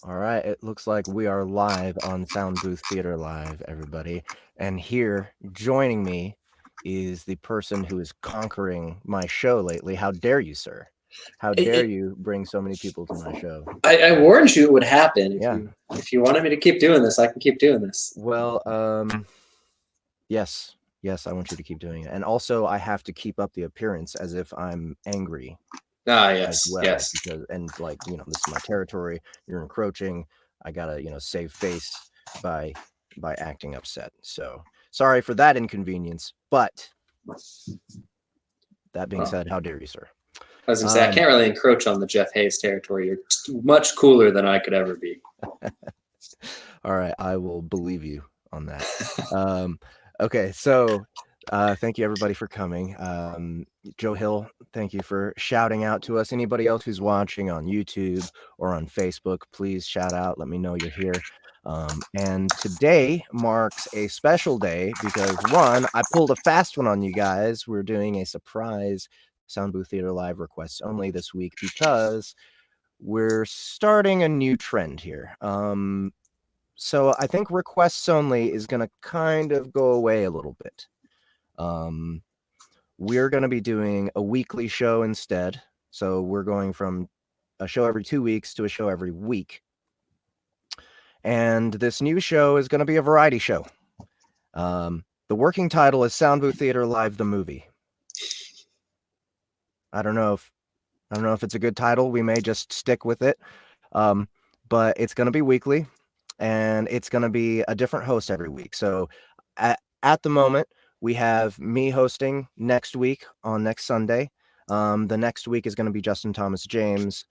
All right, it looks like we are live on Sound Booth Theater Live, everybody. And here, joining me, is the person who is conquering my show lately. How dare you, sir? How dare It, you bring so many people to my show? I warned you it would happen. Yeah. If you wanted me to keep doing this, I can keep doing this. Well, yes. Yes, I want you to keep doing it. And also, I have to keep up the appearance as if I'm angry Ah, as yes, well yes. because this is my territory. You're encroaching. I gotta save face by acting upset. So sorry for that inconvenience, but that being Well, said, how dare you, sir? I was gonna say I um can't really encroach on the Jeff Hayes territory. You're much cooler than I could ever be. all right, I will believe you on that. um okay, so thank you everybody for coming. Joe Hill, thank you for shouting out to us. Anybody else who's watching on YouTube or on Facebook, please shout out, let me know you're here. And today marks a special day because one, I pulled a fast one on you guys. We're doing a surprise Sound Booth Theater Live requests only this week because we're starting a new trend here. So I think requests only is going to kind of go away a little bit. Um, we're going to be doing a weekly show instead. So we're going from a show every 2 weeks to a show every week. And this new show is going to be a variety show. The working title is Sound Booth Theater Live the Movie. I don't know if it's a good title. We may just stick with it. But it's going to be weekly, and it's going to be a different host every week. So at the moment, we have me hosting next week on next Sunday. The next week is going to be Justin Thomas James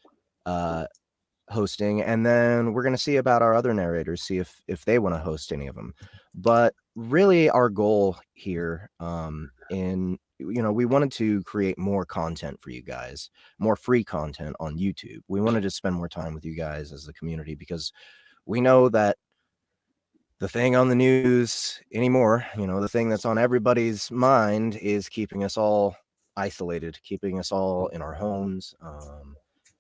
hosting, and then we're going to see about our other narrators, see if they want to host any of them. But really, our goal here, we wanted to create more content for you guys, more free content on YouTube. We wanted to spend more time with you guys as the community because we know that the thing on the news anymore, the thing that's on everybody's mind is keeping us all isolated, keeping us all in our homes.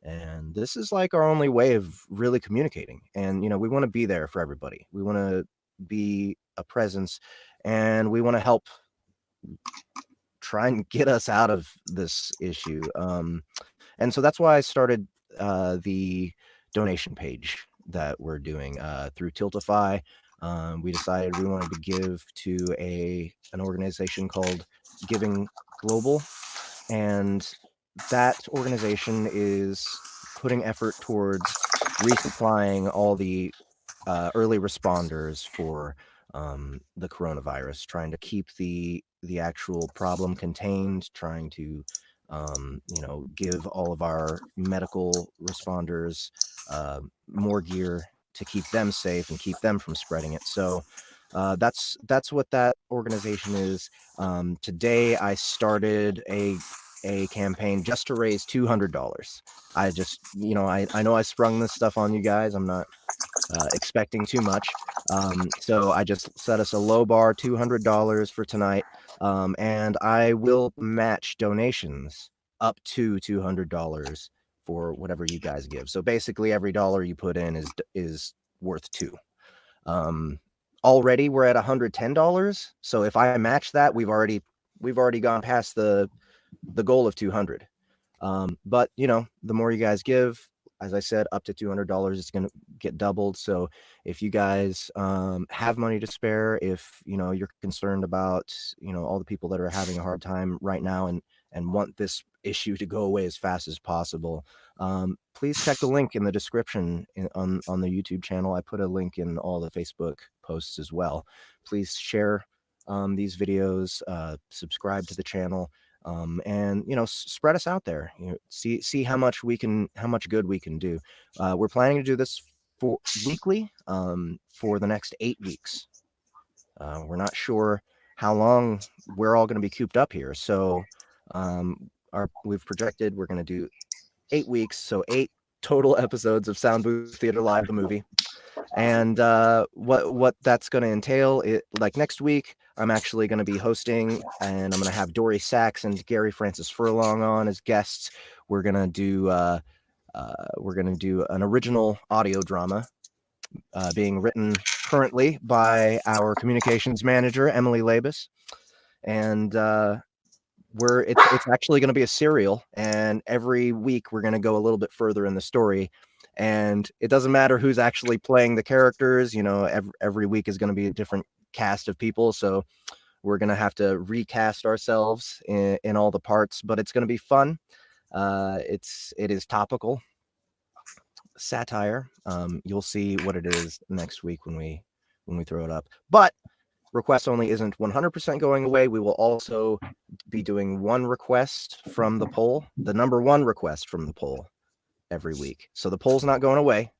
And this is like our only way of really communicating. And, we want to be there for everybody. We want to be a presence, and we want to help try and get us out of this issue. And so that's why I started the donation page that we're doing through Tiltify. We decided we wanted to give to an organization called Giving Global, and that organization is putting effort towards resupplying all the early responders for the coronavirus, trying to keep the actual problem contained, trying to give all of our medical responders more gear to keep them safe and keep them from spreading it. So that's what that organization is. Today I started a campaign just to raise $200. I just, I know I sprung this stuff on you guys. I'm not expecting too much. So I just set us a low bar, $200 for tonight. And I will match donations up to $200 for whatever you guys give. So basically every dollar you put in is worth two. Um, Already we're at $110. So if I match that, we've already gone past the goal of 200. But the more you guys give, as I said, up to $200, it's going to get doubled. So if you guys have money to spare, if you're concerned about all the people that are having a hard time right now and want this issue to go away as fast as possible, please check the link in the description on the YouTube channel. I put a link in all the Facebook posts as well. Please share these videos, subscribe to the channel. And spread us out there. See how much good we can do. We're planning to do this for weekly for the next 8 weeks. We're not sure how long we're all going to be cooped up here, so we've projected we're going to do 8 weeks, so 8 total episodes of Sound Booth Theater Live the movie. And what that's going to entail, like next week, I'm actually going to be hosting, and I'm going to have Dory Sachs and Gary Francis Furlong on as guests. We're going to do We're going to do an original audio drama being written currently by our communications manager, Emily Labus. And it's actually going to be a serial. And every week we're going to go a little bit further in the story. And it doesn't matter who's actually playing the characters. You know, every week is going to be a different cast of people. So we're going to have to recast ourselves in all the parts, but it's going to be fun. It is topical satire. You'll see what it is next week when we throw it up. But request only isn't 100% going away. We will also be doing one request from the poll, the number one request from the poll every week. So the poll's not going away,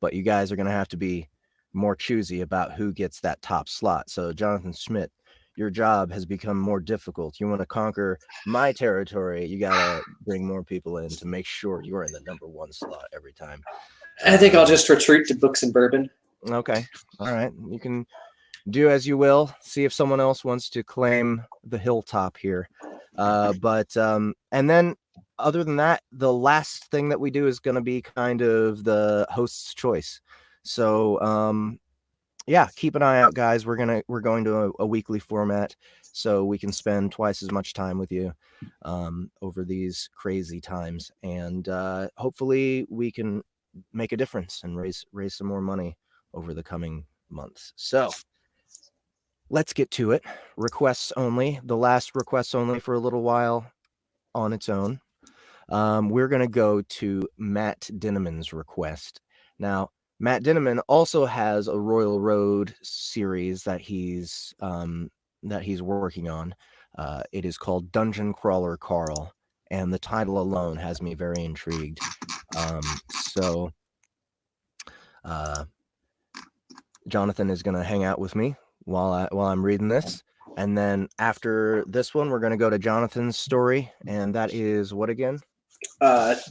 but you guys are going to have to be more choosy about who gets that top slot. So Jonathan Smidt, your job has become more difficult. You want to conquer my territory, you got to bring more people in to make sure you're in the number one slot every time. I think I'll just retreat to books and bourbon. Okay. All right. You can do as you will. See if someone else wants to claim the hilltop here. And then other than that, the last thing that we do is going to be kind of the host's choice. So, yeah, keep an eye out, guys. We're going to a weekly format, so we can spend twice as much time with you over these crazy times, and hopefully we can make a difference and raise some more money over the coming months. So let's get to it. Requests only. The last requests only for a little while on its own. We're going to go to Matt Dinniman's request. Now, Matt Dinniman also has a Royal Road series that he's working on. It is called Dungeon Crawler Carl, and the title alone has me very intrigued. So Jonathan is going to hang out with me while I'm reading this, and then after this one, we're going to go to Jonathan's story, and that is what again?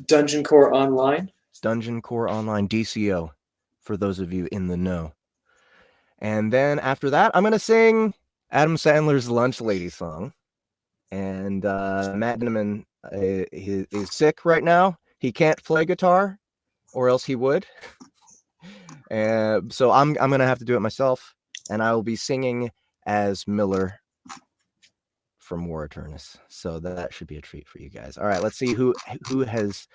Dungeon Core Online. Dungeon Core Online, DCO, for those of you in the know. And then after that, I'm going to sing Adam Sandler's Lunch Lady song. And Matt Dinniman is sick right now. He can't play guitar, or else he would. So I'm going to have to do it myself. And I will be singing as Miller from War Eternus. So that should be a treat for you guys. All right, let's see who has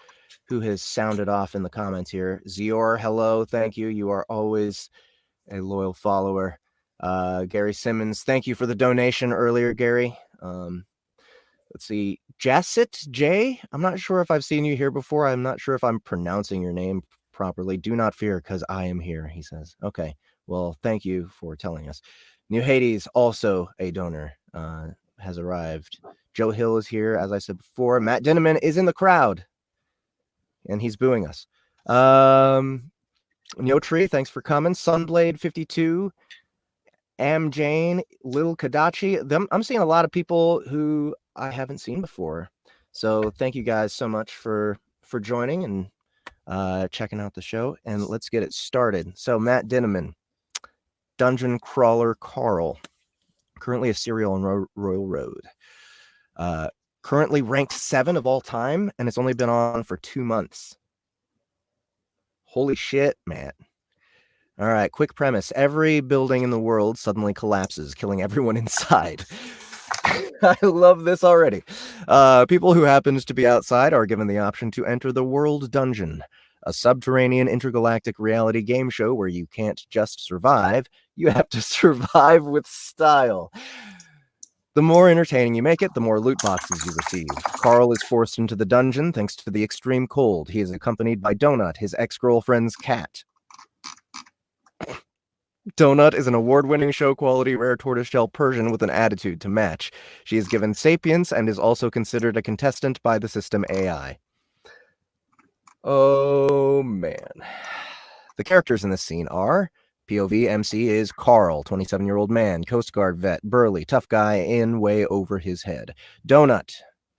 sounded off in the comments here. Zior, hello, thank you. You are always a loyal follower. Gary Simmons, thank you for the donation earlier, Gary. Let's see. Jassit J, I'm not sure if I've seen you here before. I'm not sure if I'm pronouncing your name properly. Do not fear, because I am here, he says. Okay, well, thank you for telling us. New Hades, also a donor, has arrived. Joe Hill is here, as I said before. Matt Dinniman is in the crowd, and he's booing us. No Tree, thanks for coming. Sunblade 52, Am Jane, Lil Kadachi. I'm seeing a lot of people who I haven't seen before. So thank you guys so much for joining and checking out the show. And let's get it started. So Matt Dinniman, Dungeon Crawler Carl, currently a serial on Royal Road. Currently ranked 7 of all time, and it's only been on for 2 months. Holy shit, Matt. All right, quick premise. Every building in the world suddenly collapses, killing everyone inside. I love this already. People who happen to be outside are given the option to enter the World Dungeon, a subterranean intergalactic reality game show where you can't just survive, you have to survive with style. The more entertaining you make it, the more loot boxes you receive. Carl is forced into the dungeon thanks to the extreme cold. He is accompanied by Donut, his ex-girlfriend's cat. Donut is an award-winning show-quality rare tortoiseshell Persian with an attitude to match. She is given sapience and is also considered a contestant by the system AI. Oh, man. The characters in this scene are... POV MC is Carl, 27-year-old man, Coast Guard vet, burly, tough guy, in way over his head. Donut,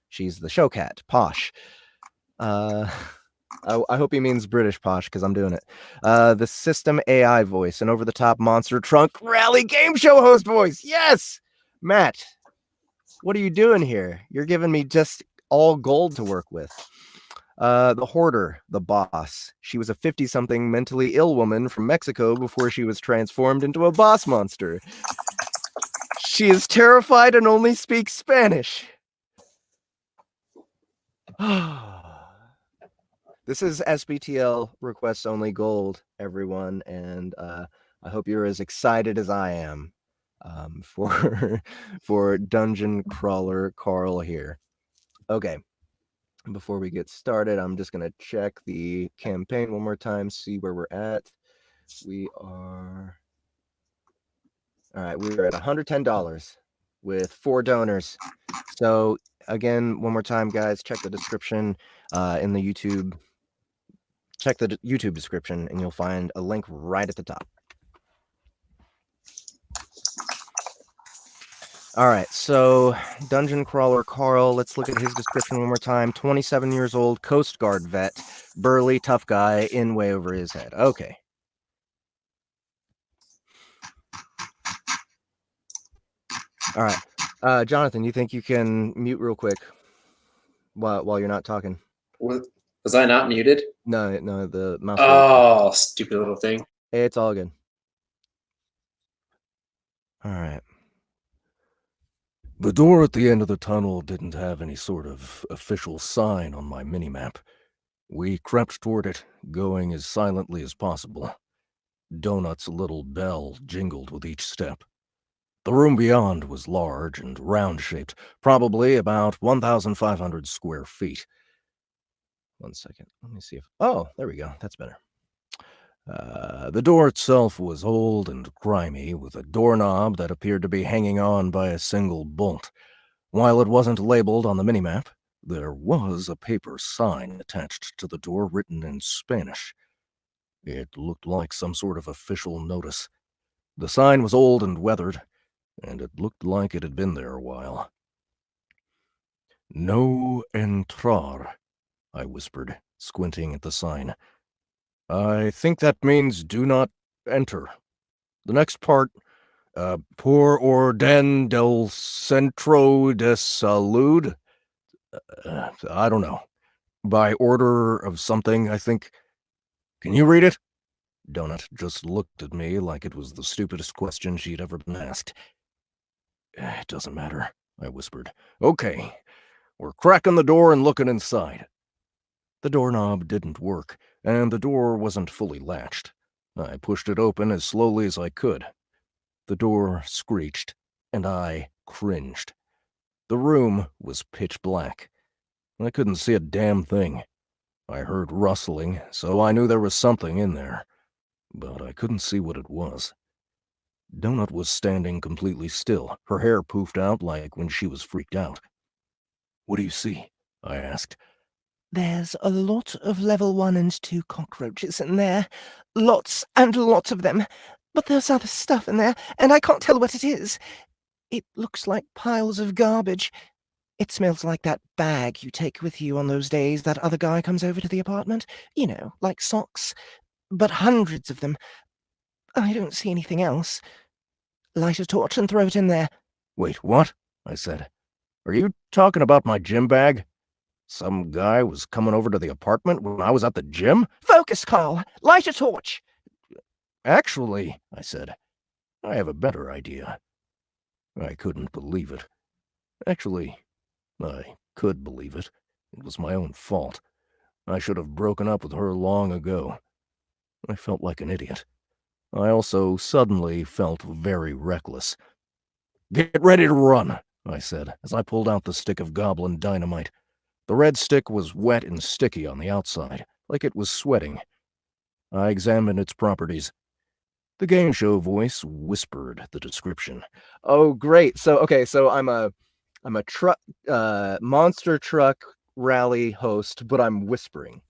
she's the show cat, posh. I hope he means British posh, because I'm doing it. The system AI voice, an over-the-top monster trunk rally game show host voice. Yes! Matt, what are you doing here? You're giving me just all gold to work with. The hoarder, the boss. She was a 50-something mentally ill woman from Mexico before she was transformed into a boss monster. She is terrified and only speaks Spanish. This is SBTL Requests Only Gold, everyone, and I hope you're as excited as I am for Dungeon Crawler Carl here. Okay, before we get started, I'm just going to check the campaign one more time, see where we're at. We are... All right, we are at $110 with 4 donors. So again, one more time, guys, check the description in the YouTube. Check the YouTube description and you'll find a link right at the top. All right, so Dungeon Crawler Carl, let's look at his description one more time. 27 years old, Coast Guard vet, burly, tough guy, in way over his head. Okay. All right. Jonathan, you think you can mute real quick while you're not talking? Was I not muted? No, the mouse. Oh, stupid little thing. It's all good. All right. The door at the end of the tunnel didn't have any sort of official sign on my minimap. We crept toward it, going as silently as possible. Donut's little bell jingled with each step. The room beyond was large and round-shaped, probably about 1,500 square feet. 1 second. Let me see if... Oh, there we go. That's better. The door itself was old and grimy, with a doorknob that appeared to be hanging on by a single bolt. While it wasn't labeled on the minimap, there was a paper sign attached to the door written in Spanish. It looked like some sort of official notice. The sign was old and weathered, and it looked like it had been there a while. "No entrar," I whispered, squinting at the sign. "I think that means do not enter. The next part, por orden del Centro de Salud. I don't know. By order of something, I think. Can you read it?" Donut just looked at me like it was the stupidest question she'd ever been asked. "It doesn't matter," I whispered. "Okay, we're cracking the door and looking inside." The doorknob didn't work, and the door wasn't fully latched. I pushed it open as slowly as I could. The door screeched, and I cringed. The room was pitch black. I couldn't see a damn thing. I heard rustling, so I knew there was something in there, but I couldn't see what it was. Donut was standing completely still, her hair poofed out like when she was freaked out. "What do you see?" I asked. "There's a lot of level 1 and 2 cockroaches in there. Lots and lots of them. But there's other stuff in there, and I can't tell what it is. It looks like piles of garbage. It smells like that bag you take with you on those days that other guy comes over to the apartment. You know, like socks. But hundreds of them. I don't see anything else. Light a torch and throw it in there." "Wait, what?" I said. "Are you talking about my gym bag? Some guy was coming over to the apartment when I was at the gym?" "Focus, Carl. Light a torch." "Actually," I said, "I have a better idea." I couldn't believe it. Actually, I could believe it. It was my own fault. I should have broken up with her long ago. I felt like an idiot. I also suddenly felt very reckless. "Get ready to run," I said, as I pulled out the stick of goblin dynamite. The red stick was wet and sticky on the outside, like it was sweating. I examined its properties. The game show voice whispered the description. Oh, great. So, okay, so I'm a truck, monster truck rally host, but I'm whispering.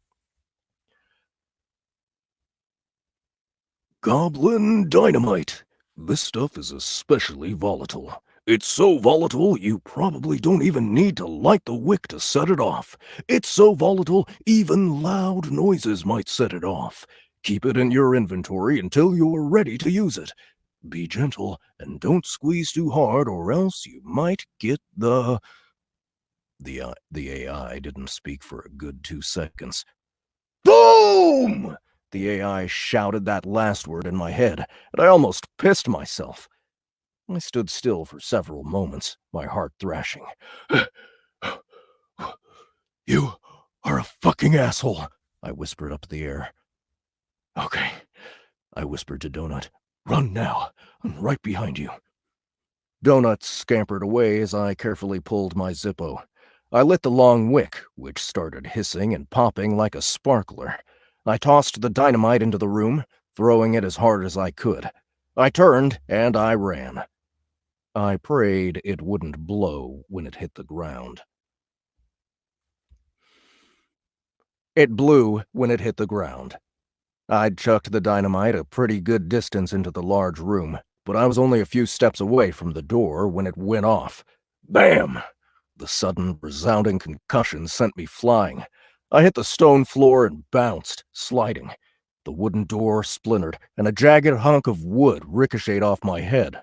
"Goblin dynamite. This stuff is especially volatile. It's so volatile you probably don't even need to light the wick to set it off. It's so volatile even loud noises might set it off. Keep it in your inventory until you're ready to use it. Be gentle and don't squeeze too hard or else you might get the The AI didn't speak for a good 2 seconds. Boom! The AI shouted that last word in my head, and I almost pissed myself. I stood still for several moments, my heart thrashing. You are a fucking asshole, I whispered up the air. Okay, I whispered to Donut. Run now. I'm right behind you. Donut scampered away as I carefully pulled my Zippo. I lit the long wick, which started hissing and popping like a sparkler. I tossed the dynamite into the room, throwing it as hard as I could. I turned and I ran. I prayed it wouldn't blow when it hit the ground. It blew when it hit the ground. I'd chucked the dynamite a pretty good distance into the large room, but I was only a few steps away from the door when it went off. Bam! The sudden, resounding concussion sent me flying. I hit the stone floor and bounced, sliding. The wooden door splintered, and a jagged hunk of wood ricocheted off my head.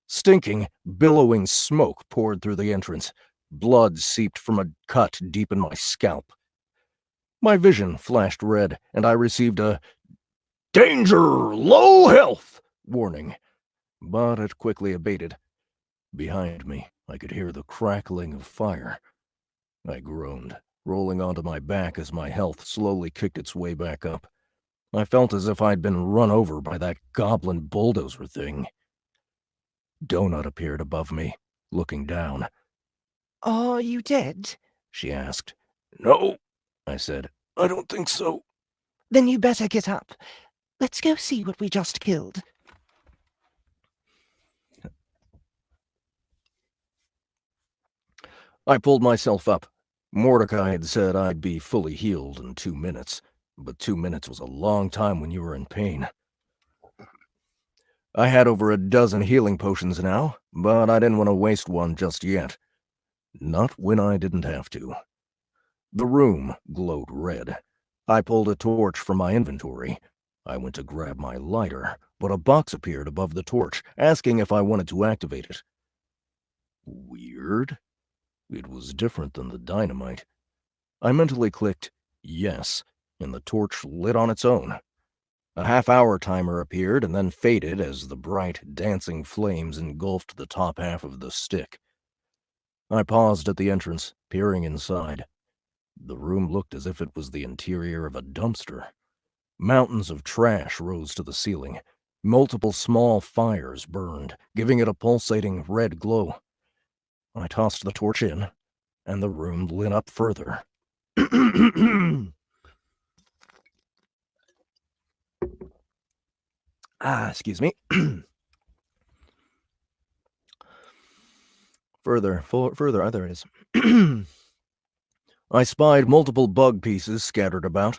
Stinking, billowing smoke poured through the entrance. Blood seeped from a cut deep in my scalp. My vision flashed red, and I received a "Danger! Low health!" warning. But it quickly abated. Behind me, I could hear the crackling of fire. I groaned, rolling onto my back as my health slowly kicked its way back up. I felt as if I'd been run over by that goblin bulldozer thing. Donut appeared above me, looking down. Are you dead? She asked. No, I said. I don't think so. Then you better get up. Let's go see what we just killed. I pulled myself up. Mordecai had said I'd be fully healed in 2 minutes, but 2 minutes was a long time when you were in pain. I had over a dozen healing potions now, but I didn't want to waste one just yet. Not when I didn't have to. The room glowed red. I pulled a torch from my inventory. I went to grab my lighter, but a box appeared above the torch, asking if I wanted to activate it. Weird. It was different than the dynamite. I mentally clicked yes, and the torch lit on its own. A half-hour timer appeared and then faded as the bright, dancing flames engulfed the top half of the stick. I paused at the entrance, peering inside. The room looked as if it was the interior of a dumpster. Mountains of trash rose to the ceiling. Multiple small fires burned, giving it a pulsating red glow. I tossed the torch in, and the room lit up further. Excuse me. Further, there it is. I spied multiple bug pieces scattered about.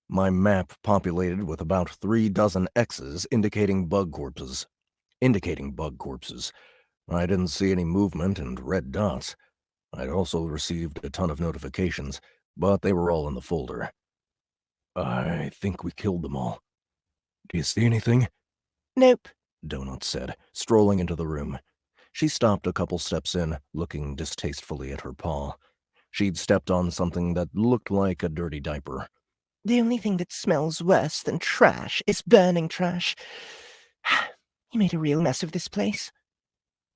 My map populated with about 3 dozen X's indicating bug corpses. I didn't see any movement and red dots. I'd also received a ton of notifications, but they were all in the folder. I think we killed them all. Do you see anything? Nope. Donut said, strolling into the room. She stopped a couple steps in, looking distastefully at her paw. She'd stepped on something that looked like a dirty diaper. The only thing that smells worse than trash is burning trash. You made a real mess of this place.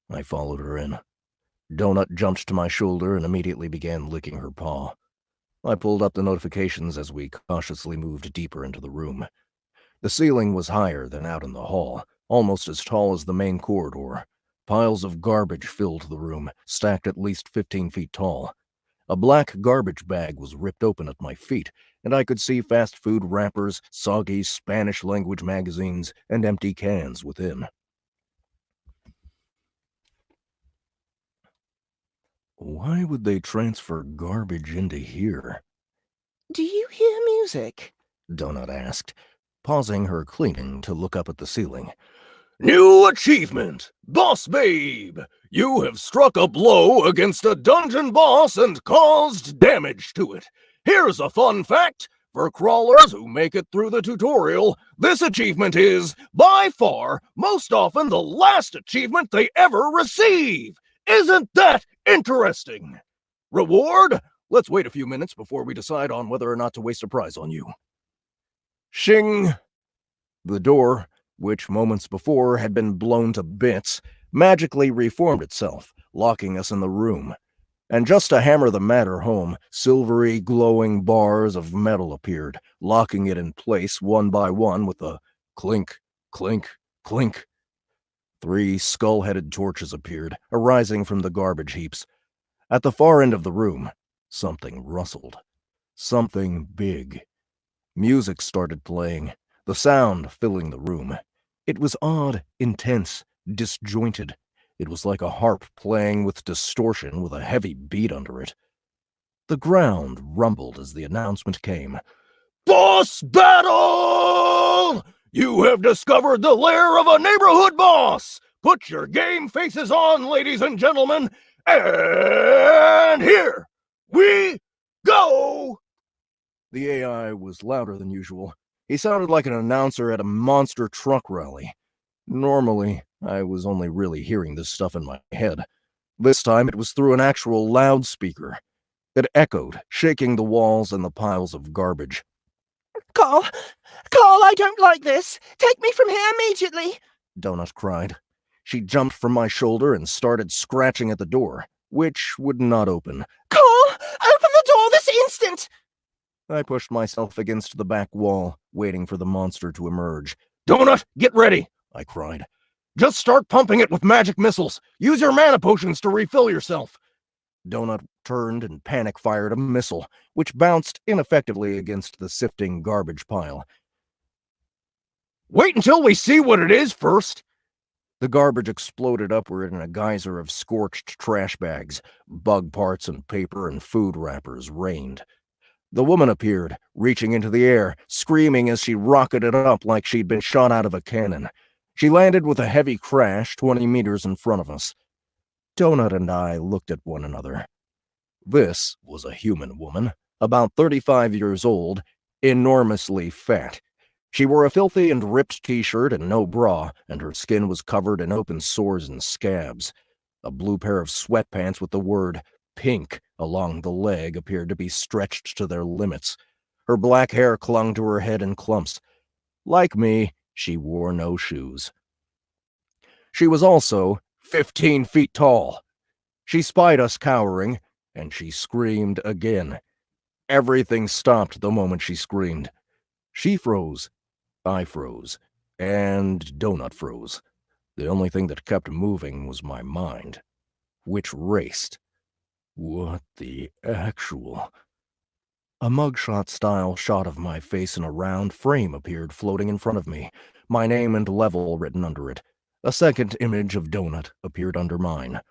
I followed her in. Donut jumped to my shoulder and immediately began licking her paw. I pulled up the notifications as we cautiously moved deeper into the room. The ceiling was higher than out in the hall, almost as tall as the main corridor. Piles of garbage filled the room, stacked at least 15 feet tall. A black garbage bag was ripped open at my feet, and I could see fast food wrappers, soggy Spanish-language magazines, and empty cans within. Why would they transfer garbage into here? Do you hear music? Donut asked, pausing her cleaning to look up at the ceiling. New achievement! Boss Babe! You have struck a blow against a dungeon boss and caused damage to it. Here's a fun fact. For crawlers who make it through the tutorial, this achievement is, by far, most often the last achievement they ever receive. Isn't that interesting? Reward? Let's wait a few minutes before we decide on whether or not to waste a prize on you. Shing! The door, which moments before had been blown to bits, magically reformed itself, locking us in the room. And just to hammer the matter home, silvery, glowing bars of metal appeared, locking it in place one by one with a clink, clink, clink. 3 skull-headed torches appeared, arising from the garbage heaps. At the far end of the room, something rustled. Something big. Music started playing, the sound filling the room. It was odd, intense, disjointed. It was like a harp playing with distortion with a heavy beat under it. The ground rumbled as the announcement came. Boss battle! You have discovered the lair of a neighborhood boss! Put your game faces on, ladies and gentlemen, and here we go! The AI was louder than usual. He sounded like an announcer at a monster truck rally. Normally, I was only really hearing this stuff in my head. This time it was through an actual loudspeaker. It echoed, shaking the walls and the piles of garbage. Carl, I don't like this. Take me from here immediately, Donut cried. She jumped from my shoulder and started scratching at the door, which would not open. Carl, open the door this instant! I pushed myself against the back wall, waiting for the monster to emerge. Donut, get ready, I cried. Just start pumping it with magic missiles. Use your mana potions to refill yourself. Donut turned and panic-fired a missile, which bounced ineffectively against the sifting garbage pile. Wait until we see what it is first. The garbage exploded upward in a geyser of scorched trash bags. Bug parts and paper and food wrappers rained. The woman appeared, reaching into the air, screaming as she rocketed up like she'd been shot out of a cannon. She landed with a heavy crash 20 meters in front of us. Donut and I looked at one another. This was a human woman, about 35 years old, enormously fat. She wore a filthy and ripped t-shirt and no bra, and her skin was covered in open sores and scabs. A blue pair of sweatpants with the word pink along the leg appeared to be stretched to their limits. Her black hair clung to her head in clumps. Like me, she wore no shoes. She was also 15 feet tall. She spied us cowering, and she screamed again. Everything stopped the moment she screamed. She froze, I froze, and Donut froze. The only thing that kept moving was my mind, which raced. What the actual... A mugshot-style shot of my face in a round frame appeared floating in front of me, my name and level written under it. A second image of Donut appeared under mine.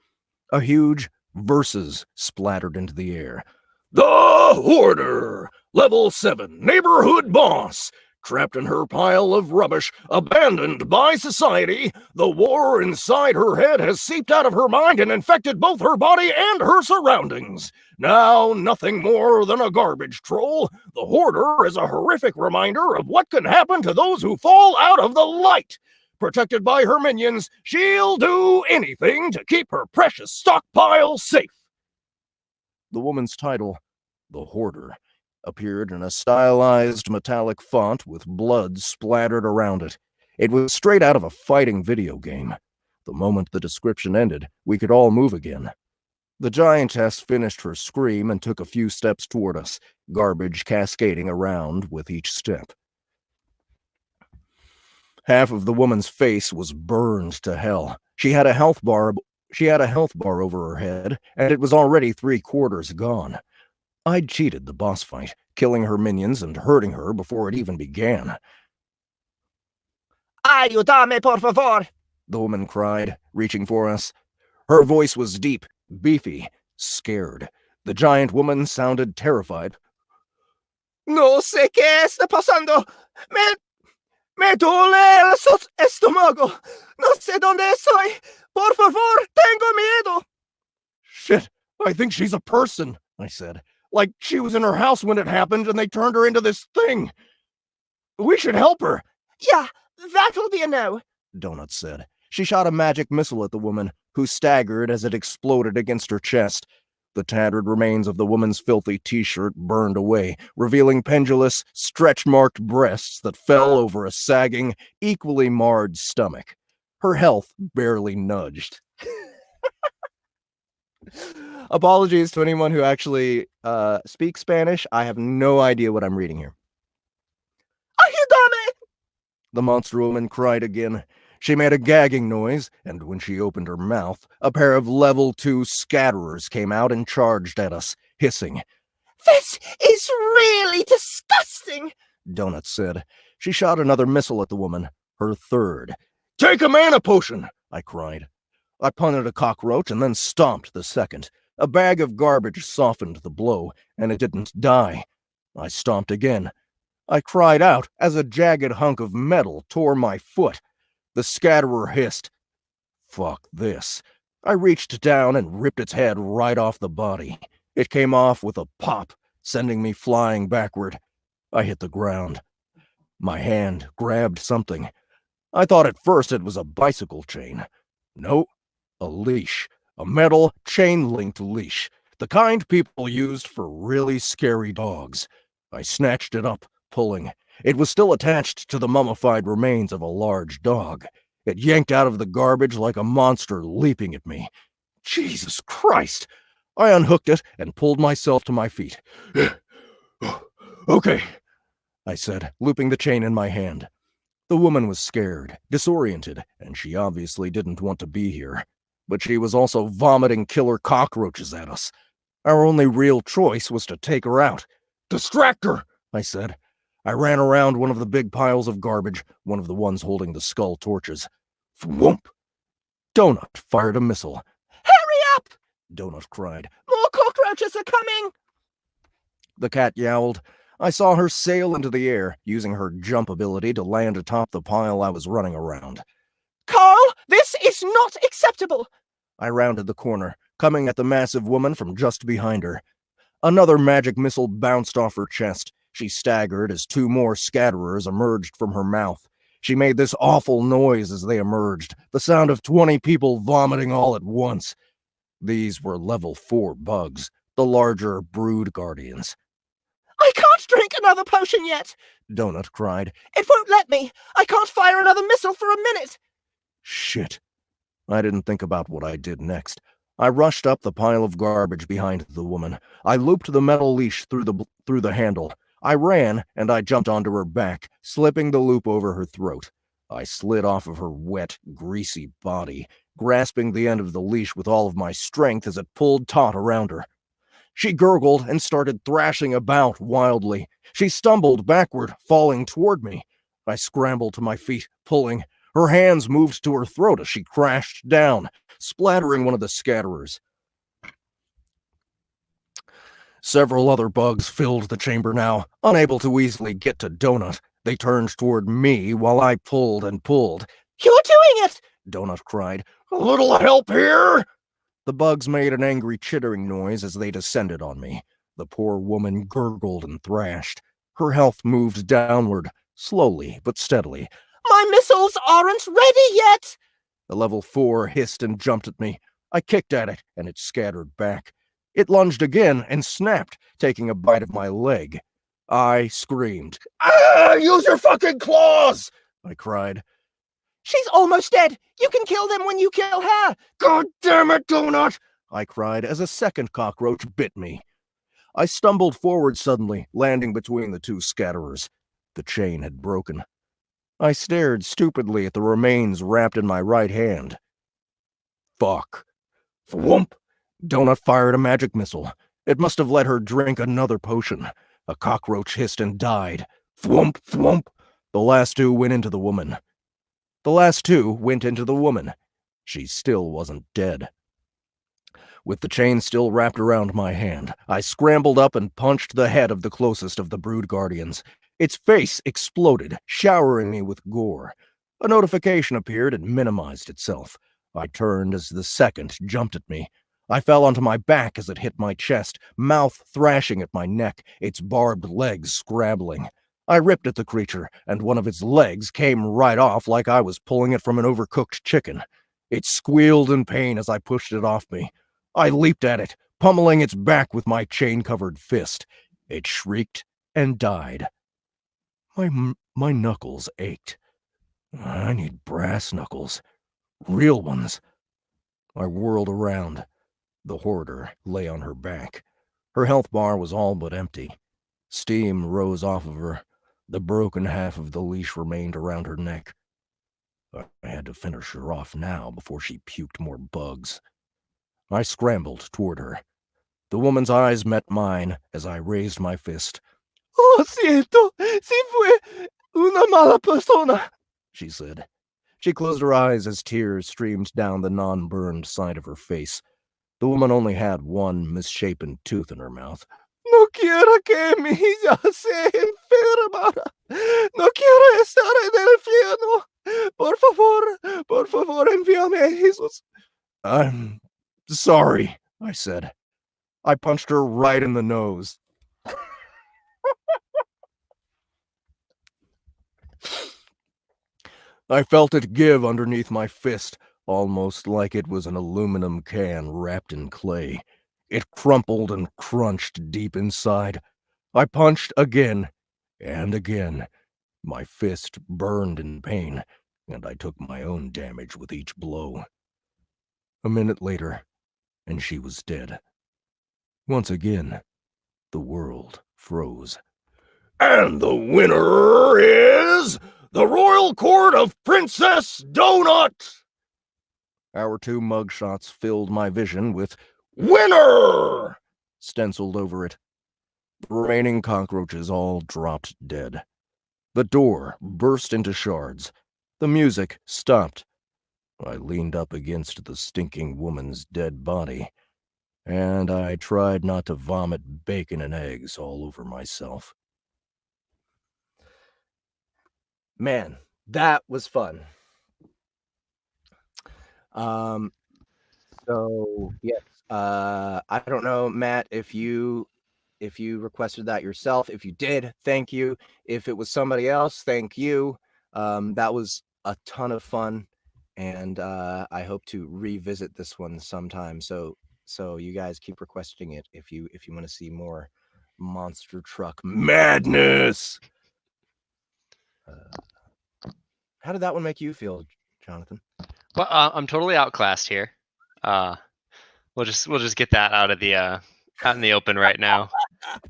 A huge verses splattered into the air. The Hoarder! Level 7, Neighborhood Boss! Trapped in her pile of rubbish, abandoned by society, the war inside her head has seeped out of her mind and infected both her body and her surroundings. Now, nothing more than a garbage troll, the Hoarder is a horrific reminder of what can happen to those who fall out of the light. Protected by her minions, she'll do anything to keep her precious stockpile safe. The woman's title, The Hoarder, appeared in a stylized metallic font with blood splattered around it. It was straight out of a fighting video game. The moment the description ended, we could all move again. The giantess finished her scream and took a few steps toward us, garbage cascading around with each step. Half of the woman's face was burned to hell. She had a health bar over her head, and it was already 3/4 gone. I'd cheated the boss fight, killing her minions and hurting her before it even began. Ayúdame, por favor! The woman cried, reaching for us. Her voice was deep, beefy, scared. The giant woman sounded terrified. No sé qué está pasando. Me duele el estómago. No sé dónde estoy. Por favor, tengo miedo. Shit, I think she's a person, I said. Like she was in her house when it happened and they turned her into this thing. We should help her. Yeah, that'll be a no, Donut said. She shot a magic missile at the woman, who staggered as it exploded against her chest. The tattered remains of the woman's filthy t-shirt burned away, revealing pendulous, stretch-marked breasts that fell over a sagging, equally marred stomach. Her health barely nudged. Apologies to anyone who actually speaks Spanish. I have no idea what I'm reading here. Ayúdame! The monster woman cried again. She made a gagging noise, and when she opened her mouth, a pair of level 2 scatterers came out and charged at us, hissing. This is really disgusting, Donut said. She shot another missile at the woman, her third. Take a mana potion, I cried. I punted a cockroach and then stomped the second. A bag of garbage softened the blow, and it didn't die. I stomped again. I cried out as a jagged hunk of metal tore my foot. The scatterer hissed. Fuck this. I reached down and ripped its head right off the body. It came off with a pop, sending me flying backward. I hit the ground. My hand grabbed something. I thought at first it was a bicycle chain. No, a leash. A metal, chain-linked leash. The kind people used for really scary dogs. I snatched it up, pulling. It was still attached to the mummified remains of a large dog. It yanked out of the garbage like a monster leaping at me. Jesus Christ! I unhooked it and pulled myself to my feet. Okay, I said, looping the chain in my hand. The woman was scared, disoriented, and she obviously didn't want to be here. But she was also vomiting killer cockroaches at us. Our only real choice was to take her out. Distract her, I said. I ran around one of the big piles of garbage, one of the ones holding the skull torches. Thwomp! Donut fired a missile. Hurry up! Donut cried. More cockroaches are coming! The cat yowled. I saw her sail into the air, using her jump ability to land atop the pile I was running around. Carl, this is not acceptable! I rounded the corner, coming at the massive woman from just behind her. Another magic missile bounced off her chest. She staggered as 2 more scatterers emerged from her mouth. She made this awful noise as they emerged, the sound of 20 people vomiting all at once. These were level 4 bugs, the larger brood guardians. I can't drink another potion yet! Donut cried. It won't let me! I can't fire another missile for a minute! Shit. I didn't think about what I did next. I rushed up the pile of garbage behind the woman. I looped the metal leash through the handle. I ran, and I jumped onto her back, slipping the loop over her throat. I slid off of her wet, greasy body, grasping the end of the leash with all of my strength as it pulled taut around her. She gurgled and started thrashing about wildly. She stumbled backward, falling toward me. I scrambled to my feet, pulling. Her hands moved to her throat as she crashed down, splattering one of the scatterers. Several other bugs filled the chamber now, unable to easily get to Donut. They turned toward me while I pulled and pulled. You're doing it! Donut cried. A little help here! The bugs made an angry chittering noise as they descended on me. The poor woman gurgled and thrashed. Her health moved downward, slowly but steadily. My missiles aren't ready yet! The level 4 hissed and jumped at me. I kicked at it, and it scattered back. It lunged again and snapped, taking a bite of my leg. I screamed. Ah! Use your fucking claws! I cried. She's almost dead! You can kill them when you kill her! God damn it, Donut! I cried as a second cockroach bit me. I stumbled forward suddenly, landing between the 2 scatterers. The chain had broken. I stared stupidly at the remains wrapped in my right hand. Fuck. Thwomp! Donut fired a magic missile. It must have let her drink another potion. A cockroach hissed and died. Thwomp, thwomp. The last 2 went into the woman. She still wasn't dead. With the chain still wrapped around my hand, I scrambled up and punched the head of the closest of the brood guardians. Its face exploded, showering me with gore. A notification appeared and minimized itself. I turned as the second jumped at me. I fell onto my back as it hit my chest, mouth thrashing at my neck, its barbed legs scrabbling. I ripped at the creature, and one of its legs came right off like I was pulling it from an overcooked chicken. It squealed in pain as I pushed it off me. I leaped at it, pummeling its back with my chain-covered fist. It shrieked and died. My knuckles ached. I need brass knuckles. Real ones. I whirled around. The hoarder lay on her back. Her health bar was all but empty. Steam rose off of her. The broken half of the leash remained around her neck. I had to finish her off now before she puked more bugs. I scrambled toward her. The woman's eyes met mine as I raised my fist. Lo siento, si fue una mala persona, she said. She closed her eyes as tears streamed down the non-burned side of her face. The woman only had one misshapen tooth in her mouth. No quiero que mi hija se enfermara. No quiero estar en el infierno. Por favor, envíame a Jesus. I'm sorry, I said. I punched her right in the nose. I felt it give underneath my fist, almost like it was an aluminum can wrapped in clay. It crumpled and crunched deep inside. I punched again and again. My fist burned in pain, and I took my own damage with each blow. A minute later, and she was dead. Once again, the world froze. And the winner is the Royal Court of Princess Donut! Our 2 mugshots filled my vision with "Winner!" stenciled over it. The remaining cockroaches all dropped dead. The door burst into shards. The music stopped. I leaned up against the stinking woman's dead body, and I tried not to vomit bacon and eggs all over myself. Man, that was fun. So yes, I don't know, Matt, if you requested that yourself. If you did, thank you. If it was somebody else, thank you. That was a ton of fun, and I hope to revisit this one sometime. So you guys keep requesting it if you want to see more monster truck madness. How did that one make you feel, Jonathan? Well, I'm totally outclassed here. We'll just get that out in the open right now.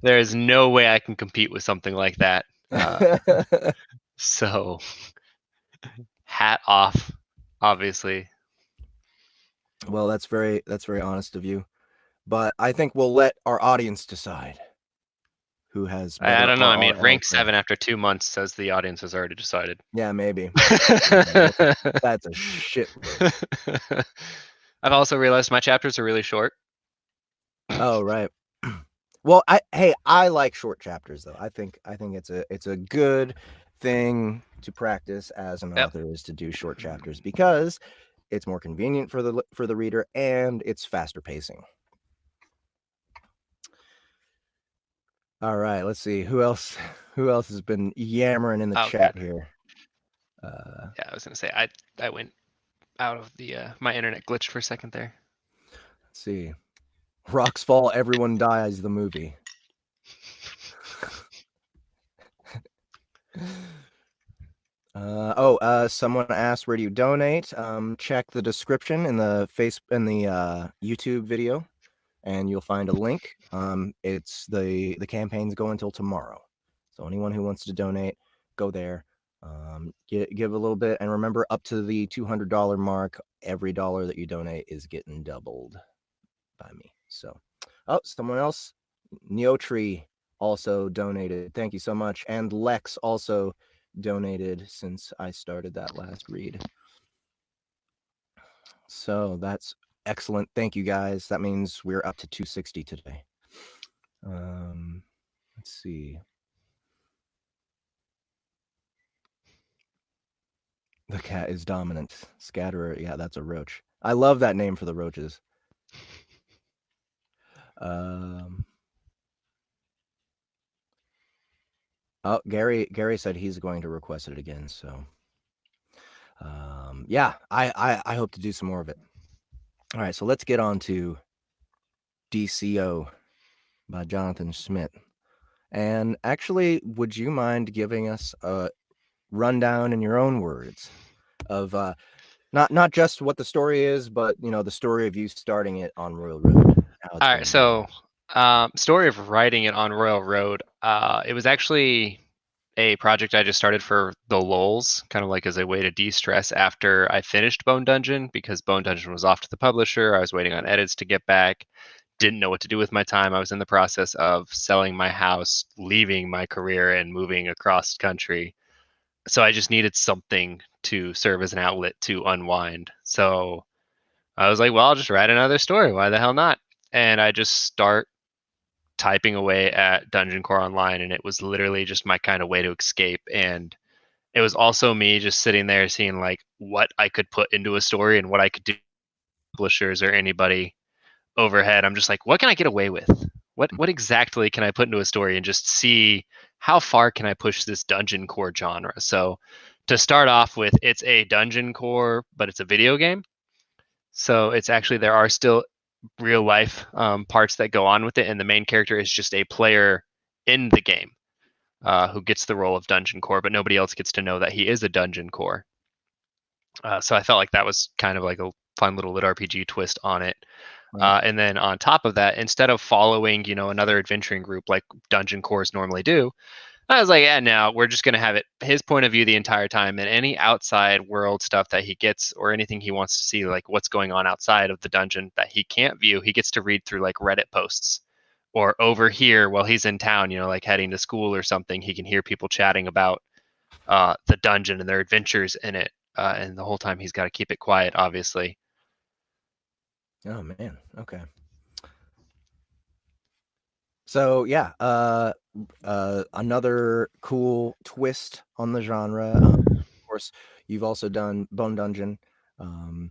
There is no way I can compete with something like that. So, hat off, obviously. Well, that's very honest of you, but I think we'll let our audience decide who has. I don't know. I mean, rank RRL. 7 after 2 months says the audience has already decided. Yeah, maybe. That's a shit load. I've also realized my chapters are really short. Oh, right. Well, I like short chapters though. I think it's a good thing to practice as an author is to do short chapters because it's more convenient for the reader and it's faster pacing. All right, let's see who else has been yammering in the chat here. Yeah, I was gonna say I went out of the my internet glitched for a second there. Let's see. Rocks Fall, Everyone Dies, the movie. Someone asked, where do you donate? Check the description in the YouTube video, and you'll find a link. It's the campaign's going until tomorrow, so anyone who wants to donate, go there. Give a little bit, and remember, up to the $200 mark, every dollar that you donate is getting doubled by me. So, someone else, Neotree also donated. Thank you so much, and Lex also donated since I started that last read. So that's excellent. Thank you guys. That means we're up to 260 today. Let's see. The cat is dominant. Scatterer. Yeah, that's a roach. I love that name for the roaches. Oh, Gary said he's going to request it again. So, yeah, I hope to do some more of it. All right, so let's get on to DCO by Jonathan Smidt. And actually, would you mind giving us a rundown in your own words of not just what the story is, but the story of you starting it on Royal Road? How it's All going. right, so story of writing it on Royal Road. It was actually a project I just started for the lulz, kind of like as a way to de-stress after I finished Bone Dungeon, because Bone Dungeon was off to the publisher. I was waiting on edits to get back. Didn't know what to do with my time. I was in the process of selling my house, leaving my career, and moving across country. So I just needed something to serve as an outlet to unwind. So I was like, well, I'll just write another story. Why the hell not? And I just start typing away at Dungeon Core Online, and it was literally just my kind of way to escape. And it was also me just sitting there seeing like what I could put into a story and what I could do publishers or anybody overhead. I'm just like, what can I get away with? What exactly can I put into a story and just see how far can I push this dungeon core genre? So to start off with, it's a dungeon core, but it's a video game. So it's actually, there are still real life parts that go on with it, and the main character is just a player in the game who gets the role of dungeon core, but nobody else gets to know that he is a dungeon core. So I felt like that was kind of like a fun little lit RPG twist on it. Right. And then on top of that, instead of following, another adventuring group like dungeon cores normally do, I was like, yeah, no, we're just going to have it his point of view the entire time, and any outside world stuff that he gets or anything he wants to see, like what's going on outside of the dungeon that he can't view, he gets to read through like Reddit posts, or over here while he's in town, like heading to school or something, he can hear people chatting about the dungeon and their adventures in it. And the whole time he's got to keep it quiet, obviously. Oh man. Okay. So yeah, another cool twist on the genre. Of course, you've also done Bone Dungeon, and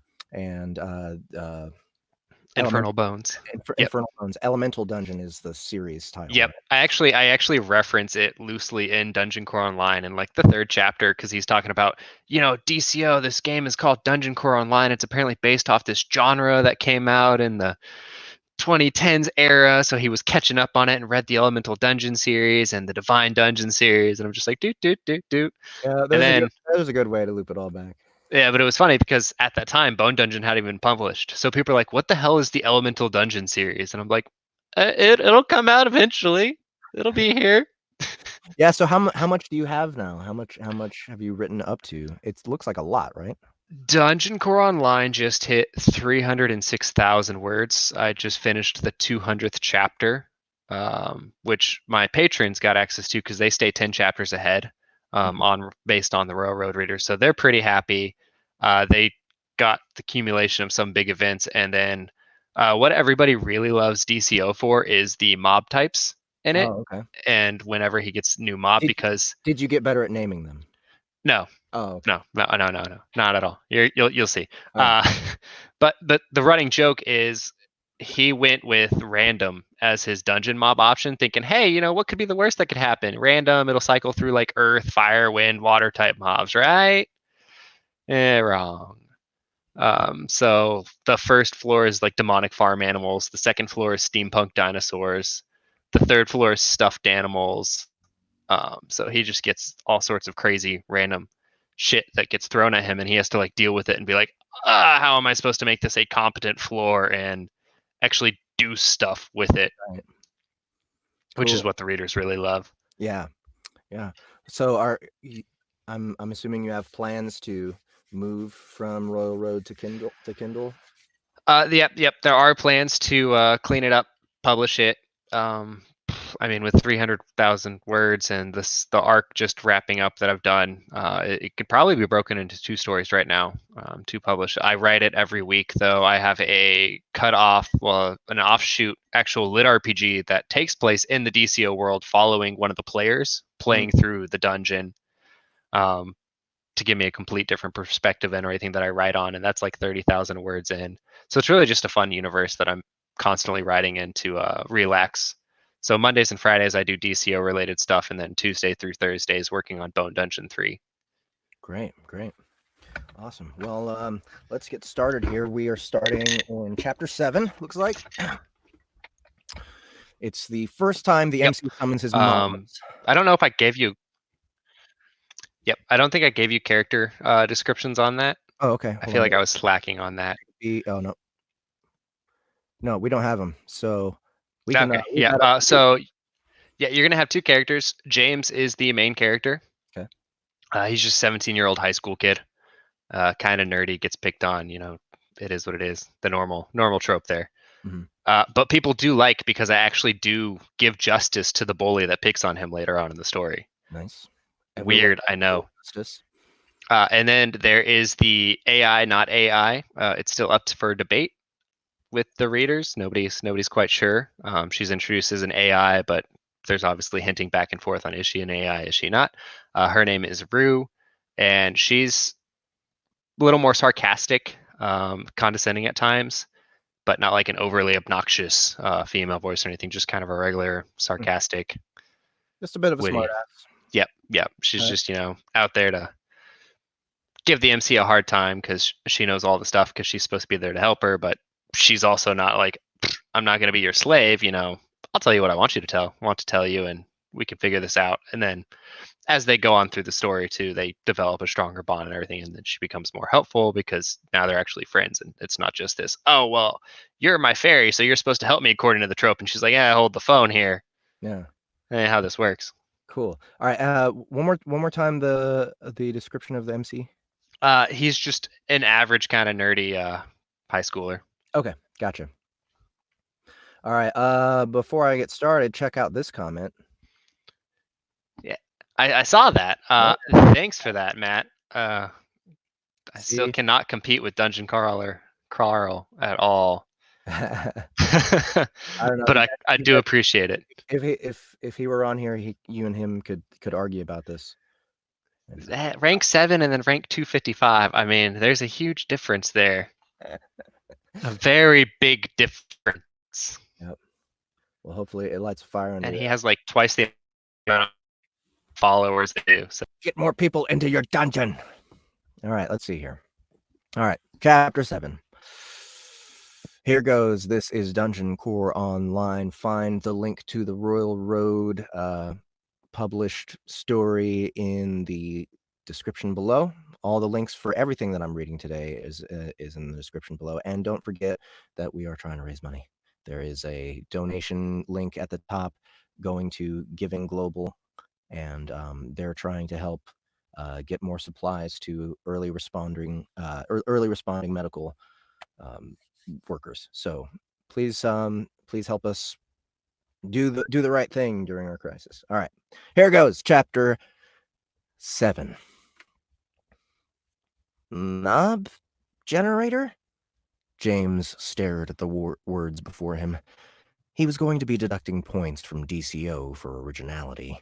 Infernal Bones. Yep. Infernal Bones. Elemental Dungeon is the series title. Yep. Right? I actually reference it loosely in Dungeon Core Online in like the 3rd chapter, because he's talking about, DCO, this game is called Dungeon Core Online. It's apparently based off this genre that came out in the 2010s era. So he was catching up on it and read the Elemental Dungeon series and the Divine Dungeon series. And I'm just like, doot. Yeah, that was a good way to loop it all back. Yeah, but it was funny because at that time, Bone Dungeon hadn't even published. So people are like, what the hell is the Elemental Dungeon series? And I'm like, it'll come out eventually. It'll be here. Yeah, so how much do you have now? How much have you written up to? It looks like a lot, right? Dungeon Core Online just hit 306,000 words. I just finished the 200th chapter, which my patrons got access to because they stay 10 chapters ahead based on the Railroad readers. So they're pretty happy. They got the accumulation of some big events, and then what everybody really loves DCO for is the mob types in it. Oh, okay. And whenever he gets new mob, because did you get better at naming them? No. Oh, okay. No, not at all. You'll see. But the running joke is he went with random as his dungeon mob option, thinking, hey, what could be the worst that could happen? Random, it'll cycle through like earth, fire, wind, water type mobs, right? Wrong. So the first floor is like demonic farm animals. The second floor is steampunk dinosaurs. The third floor is stuffed animals. So he just gets all sorts of crazy random shit that gets thrown at him, and he has to like deal with it and be like, how am I supposed to make this a competent floor and actually do stuff with it? Right. Which is what the readers really love. Yeah. So I'm assuming you have plans to move from Royal Road to Kindle? Yep. There are plans to clean it up, publish it. With 300,000 words and the arc just wrapping up that I've done, it could probably be broken into 2 stories right now to publish. I write it every week, though. I have a an offshoot actual lit RPG that takes place in the DCO world, following one of the players playing through the dungeon to give me a complete different perspective and everything that I write on, and that's like 30,000 words in. So it's really just a fun universe that I'm constantly writing in to relax. So Mondays and Fridays I do DCO related stuff, and then Tuesday through Thursdays working on Bone Dungeon 3. Great. Awesome. Well, let's get started here. We are starting in chapter 7, looks like. It's the first time the Yep. MC summons his mom. I don't know if I gave you. Yep, I don't think I gave you character descriptions on that. Oh, okay. I feel like I was slacking on that. Oh no, no, we don't have them. So we can. Okay, leave yeah. that up to you. So yeah, you're gonna have two characters. James is the main character. Okay. He's just 17-year-old high school kid. Kind of nerdy, gets picked on. You know, it is what it is. The normal trope there. Mhm. But people do like because I actually do give justice to the bully that picks on him later on in the story. Nice. Weird, I know. Justice. And then there is the AI, not AI. It's still up for debate with the readers. Nobody's quite sure. She's introduced as an AI, but there's obviously hinting back and forth on is she an AI, is she not? Her name is Rue, and she's a little more sarcastic, condescending at times, but not like an overly obnoxious female voice or anything. Just kind of a regular sarcastic. Just a bit of a witty. smart ass. Yep. She's Right. just out there to give the MC a hard time because she knows all the stuff because she's supposed to be there to help her, but she's also not like, I'm not going to be your slave. I'll tell you what I want to tell you, and we can figure this out. And then as they go on through the story too, they develop a stronger bond and everything, and then she becomes more helpful because now they're actually friends, and it's not just this, oh well, you're my fairy, so you're supposed to help me according to the trope. And she's like, yeah, hold the phone here. Yeah. How this works. Cool. All right. One more time the description of the MC. He's just an average kind of nerdy high schooler. Okay, gotcha. All right. Before I get started, check out this comment. I saw that. Thanks for that, Matt. I still See? cannot compete with Dungeon Carl at all. I don't know. But I do appreciate it. If he were on here, you and him could argue about this. Rank 7 and then rank 255. I mean, there's a huge difference there. A very big difference. Yep. Well, hopefully it lights a fire under. And he has like twice the amount of followers they do. So get more people into your dungeon. All right, let's see here. All right, chapter 7. Here goes. This is Dungeon Core Online. Find the link to the Royal Road published story in the description below. All the links for everything that I'm reading today is in the description below. And don't forget that we are trying to raise money. There is a donation link at the top going to Giving Global, and they're trying to help get more supplies to early responding medical workers. So please help us do the right thing during our crisis. All right, here goes. Chapter 7. Knob generator? James stared at the words before him. He was going to be deducting points from DCO for originality.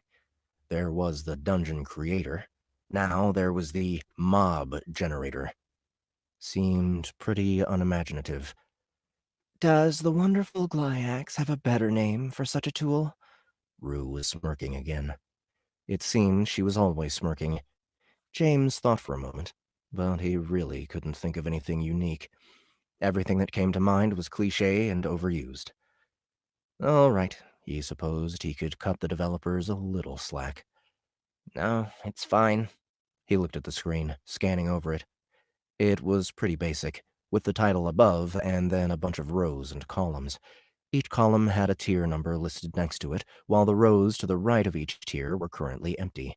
There was the dungeon creator. Now there was the mob generator. Seemed pretty unimaginative. Does the wonderful Glyax have a better name for such a tool? Rue was smirking again. It seemed she was always smirking. James thought for a moment, but he really couldn't think of anything unique. Everything that came to mind was cliché and overused. All right, he supposed he could cut the developers a little slack. No, it's fine. He looked at the screen, scanning over it. It was pretty basic, with the title above and then a bunch of rows and columns. Each column had a tier number listed next to it, while the rows to the right of each tier were currently empty.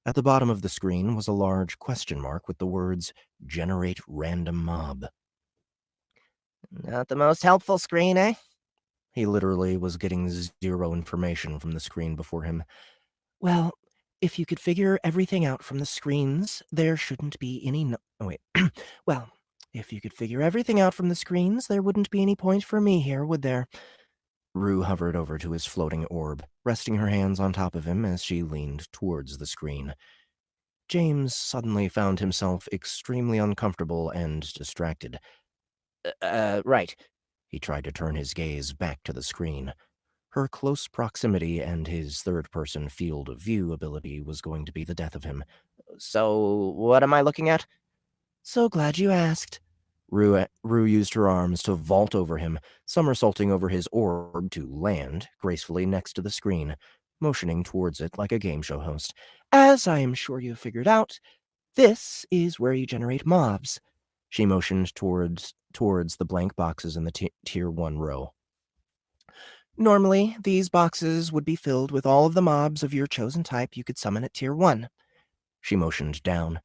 At the bottom of the screen was a large question mark with the words, Generate Random Mob. Not the most helpful screen, eh? He literally was getting zero information from the screen before him. Well, if you could figure everything out from the screens, there shouldn't be any well, if you could figure everything out from the screens, there wouldn't be any point for me here, would there? Rue hovered over to his floating orb, resting her hands on top of him as she leaned towards the screen. James suddenly found himself extremely uncomfortable and distracted. Right. He tried to turn his gaze back to the screen. Her close proximity and his third-person field of view ability was going to be the death of him. So, what am I looking at? So glad you asked. Rue used her arms to vault over him, somersaulting over his orb to land gracefully next to the screen, motioning towards it like a game show host. As I am sure you have figured out, this is where you generate mobs. She motioned towards the blank boxes in the Tier 1 row. Normally, these boxes would be filled with all of the mobs of your chosen type you could summon at Tier 1. She motioned down.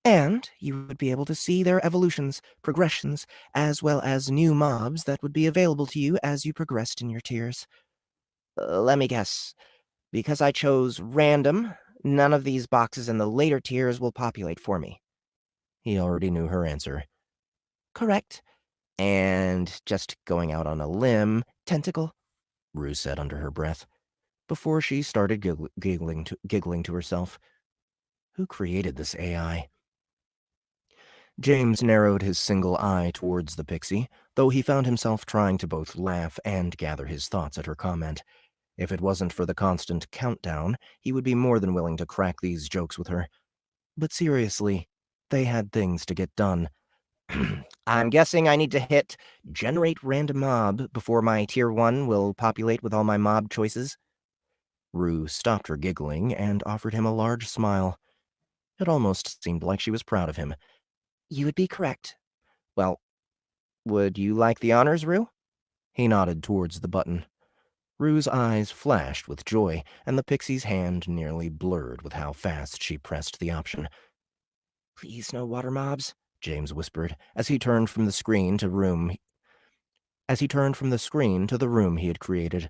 And you would be able to see their evolutions, progressions, as well as new mobs that would be available to you as you progressed in your tiers. Let me guess. Because I chose random, none of these boxes in the later tiers will populate for me. He already knew her answer. Correct. And just going out on a limb, Tentacle, Rue said under her breath, before she started giggling to herself. Who created this AI? James narrowed his single eye towards the pixie, though he found himself trying to both laugh and gather his thoughts at her comment. If it wasn't for the constant countdown, he would be more than willing to crack these jokes with her. But seriously, they had things to get done. I'm guessing I need to hit generate random mob before my tier 1 will populate with all my mob choices. Rue stopped her giggling and offered him a large smile. It almost seemed like she was proud of him. You would be correct. Well, would you like the honors, Rue? He nodded towards the button. Rue's eyes flashed with joy, and the pixie's hand nearly blurred with how fast she pressed the option. Please no water mobs, James whispered, as he turned from the screen to the room he had created.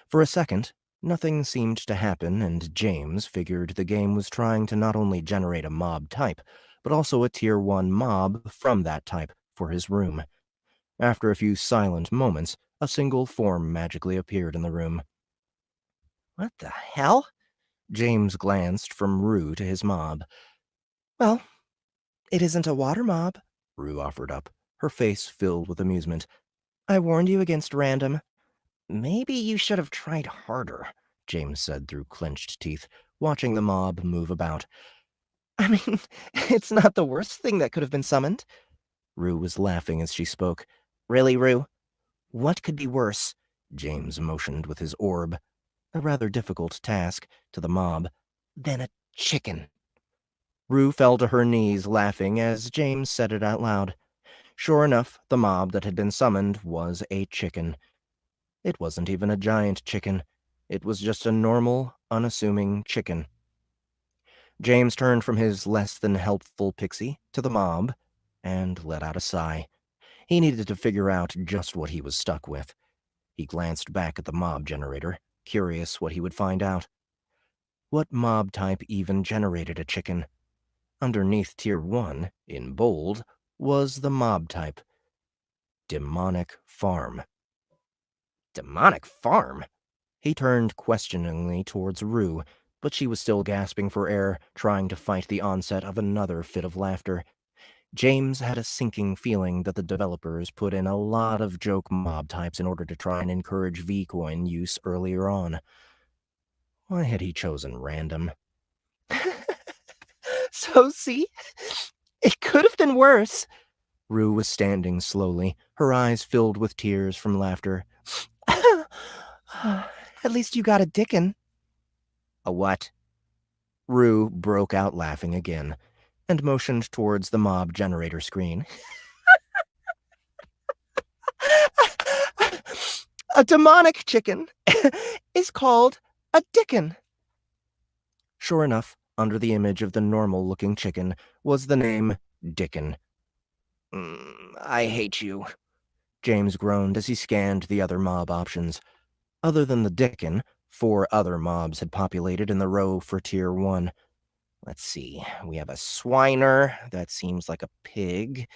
For a second, nothing seemed to happen, and James figured the game was trying to not only generate a mob type, but also a Tier 1 mob from that type for his room. After a few silent moments, a single form magically appeared in the room. What the hell? James glanced from Rue to his mob. Well, it isn't a water mob, Rue offered up, her face filled with amusement. I warned you against random. Maybe you should have tried harder, James said through clenched teeth, watching the mob move about. I mean, it's not the worst thing that could have been summoned. Rue was laughing as she spoke. Really, Rue? What could be worse? James motioned with his orb, a rather difficult task, to the mob. Than a chicken. Rue fell to her knees laughing as James said it out loud. Sure enough, the mob that had been summoned was a chicken. It wasn't even a giant chicken. It was just a normal, unassuming chicken. James turned from his less-than-helpful pixie to the mob and let out a sigh. He needed to figure out just what he was stuck with. He glanced back at the mob generator, curious what he would find out. What mob type even generated a chicken? Underneath Tier 1, in bold, was the mob type. Demonic Farm. Demonic Farm? He turned questioningly towards Rue, but she was still gasping for air, trying to fight the onset of another fit of laughter. James had a sinking feeling that the developers put in a lot of joke mob types in order to try and encourage V-Coin use earlier on. Why had he chosen random? So, see? It could have been worse. Rue was standing slowly, her eyes filled with tears from laughter. At least you got a dickin'. A what? Rue broke out laughing again, and motioned towards the mob generator screen. A demonic chicken is called a dickin'. Sure enough, under the image of the normal-looking chicken was the name Dickin. I hate you, James groaned as he scanned the other mob options. Other than the Dickin, 4 other mobs had populated in the row for Tier 1. Let's see, we have a Swiner, that seems like a pig.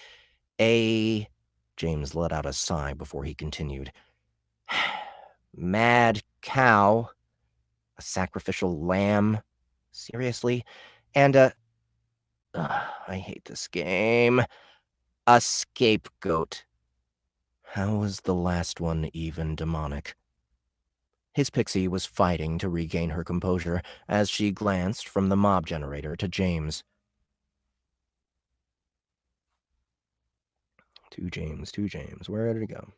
James let out a sigh before he continued. Mad Cow. A sacrificial lamb. Seriously? And I hate this game. A scapegoat. How was the last one even demonic? His pixie was fighting to regain her composure as she glanced from the mob generator to James. To James. Where did it go?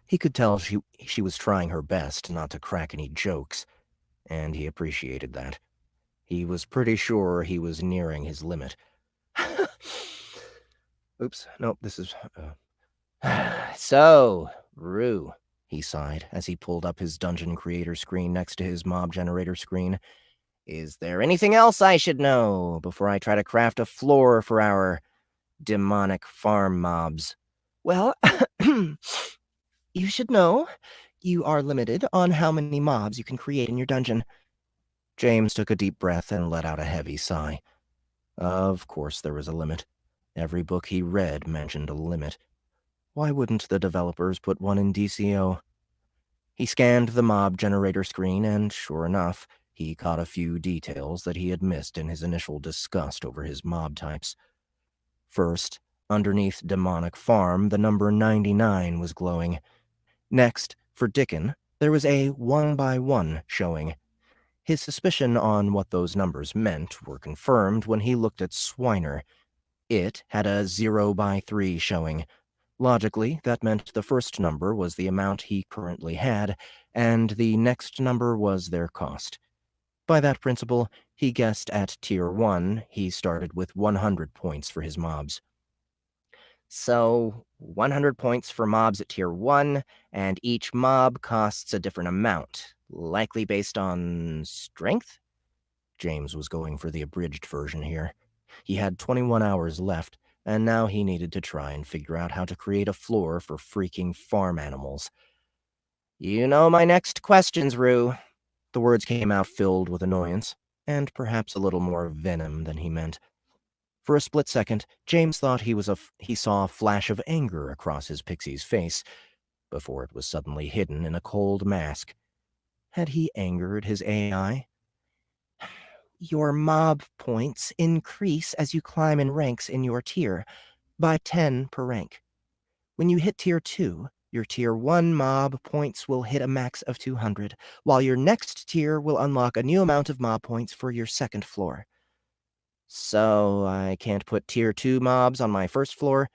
He could tell she was trying her best not to crack any jokes, and he appreciated that. He was pretty sure he was nearing his limit. Oops, nope, this is... So, Rue, he sighed as he pulled up his dungeon creator screen next to his mob generator screen. Is there anything else I should know before I try to craft a floor for our demonic farm mobs? Well, you should know you are limited on how many mobs you can create in your dungeon. James took a deep breath and let out a heavy sigh. Of course there was a limit. Every book he read mentioned a limit. Why wouldn't the developers put one in DCO? He scanned the mob generator screen, and sure enough, he caught a few details that he had missed in his initial disgust over his mob types. First, underneath Demonic Farm, the number 99 was glowing. Next, for Dickon, there was a 1x1 showing. His suspicion on what those numbers meant were confirmed when he looked at Swiner. It had a 0x3 showing. Logically, that meant the first number was the amount he currently had, and the next number was their cost. By that principle, he guessed at Tier 1 he started with 100 points for his mobs. So, 100 points for mobs at Tier 1, and each mob costs a different amount, likely based on strength? James was going for the abridged version here. He had 21 hours left, and now he needed to try and figure out how to create a floor for freaking farm animals. You know my next questions, Rue. The words came out filled with annoyance, and perhaps a little more venom than he meant. For a split second, James thought he saw a flash of anger across his pixie's face, before it was suddenly hidden in a cold mask. Had he angered his AI? Your mob points increase as you climb in ranks in your tier, by 10 per rank. When you hit Tier 2, your Tier 1 mob points will hit a max of 200, while your next tier will unlock a new amount of mob points for your second floor. So, I can't put Tier 2 mobs on my first floor?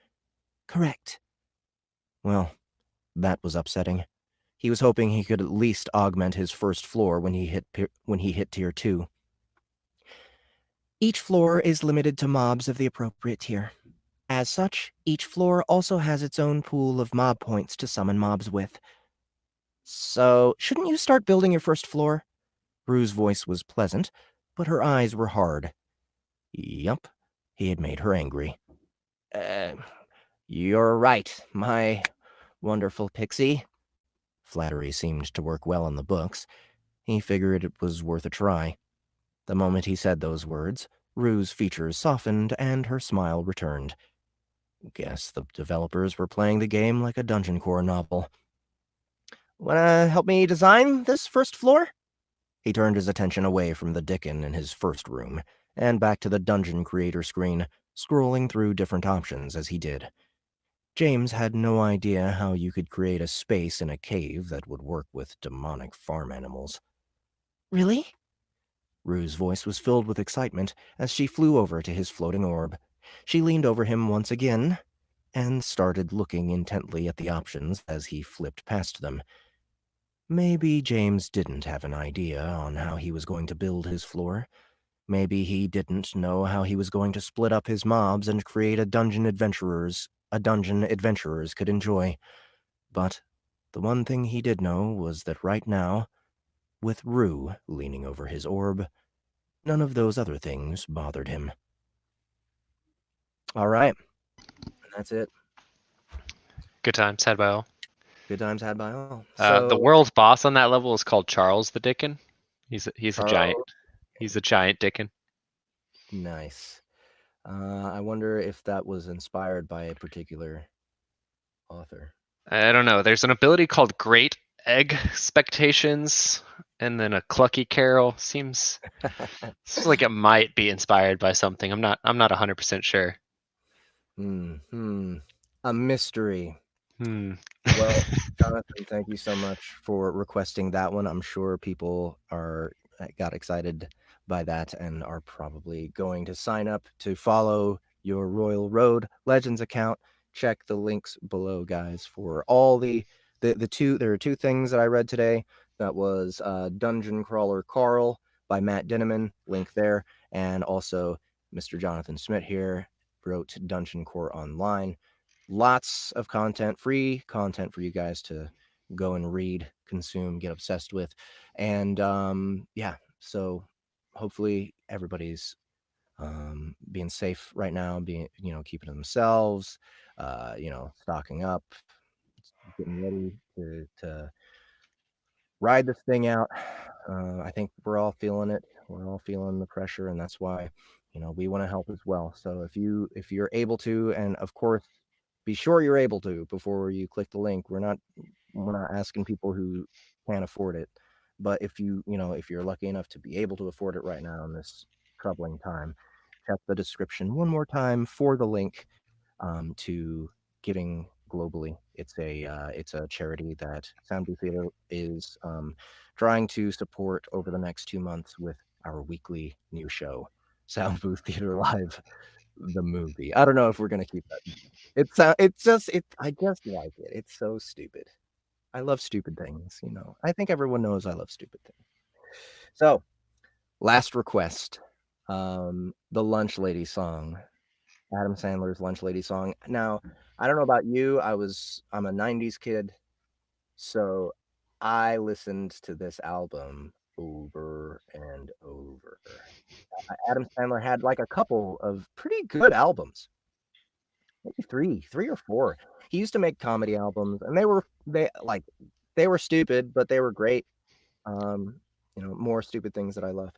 Correct. Well, that was upsetting. He was hoping he could at least augment his first floor when he hit Tier 2. Each floor is limited to mobs of the appropriate tier. As such, each floor also has its own pool of mob points to summon mobs with. So, shouldn't you start building your first floor? Rue's voice was pleasant, but her eyes were hard. Yup, he had made her angry. You're right, my wonderful pixie. Flattery seemed to work well in the books. He figured it was worth a try. The moment he said those words, Rue's features softened and her smile returned. Guess the developers were playing the game like a Dungeon Core novel. Wanna help me design this first floor? He turned his attention away from the Dickon in his first room, and back to the dungeon creator screen, scrolling through different options as he did. James had no idea how you could create a space in a cave that would work with demonic farm animals. Really? Rue's voice was filled with excitement as she flew over to his floating orb. She leaned over him once again and started looking intently at the options as he flipped past them. Maybe James didn't have an idea on how he was going to build his floor. Maybe he didn't know how he was going to split up his mobs and create a dungeon adventurers could enjoy. But the one thing he did know was that right now, with Rue leaning over his orb, none of those other things bothered him. All right. That's it. Good times had by all. Good times had by all. The world boss on that level is called Charles the Dickon. He's a Charles. giant. He's a giant Dickon. Nice. I wonder if that was inspired by a particular author. I don't know. There's an ability called Great Egg Expectations, and then a Clucky Carol. Seems like it might be inspired by something. I'm not 100% sure. A mystery. Well, Jonathan, thank you so much for requesting that one. I'm sure people are got excited by that and are probably going to sign up to follow your Royal Road Legends account. Check the links below, guys, for all the two. There are two things that I read today. That was Dungeon Crawler Carl by Matt Dinniman, link there, and also Mr. Jonathan Smidt here wrote Dungeon Core Online. Lots of content, free content for you guys to go and read, consume, get obsessed with. And yeah, so hopefully everybody's being safe right now, being, keeping to themselves, stocking up, getting ready to ride this thing out. I think we're all feeling it. We're all feeling the pressure, and that's why, we want to help as well. So if you're able to, and of course, be sure you're able to before you click the link. We're not asking people who can't afford it, but if if you're lucky enough to be able to afford it right now in this troubling time, check the description one more time for the link to Giving Globally. It's a charity that Sound Booth Theater is trying to support over the next 2 months with our weekly new show, Sound Booth Theater Live, the movie. I don't know if we're gonna keep that. I just like it. It's so stupid. I love stupid things. I think everyone knows I love stupid things. So, last request, the Lunch Lady song. Adam Sandler's Lunch Lady song. Now, I don't know about you. I'm a 90s kid, so I listened to this album over and over. Adam Sandler had like a couple of pretty good albums. Maybe three or four. He used to make comedy albums, and they were stupid, but they were great. More stupid things that I love.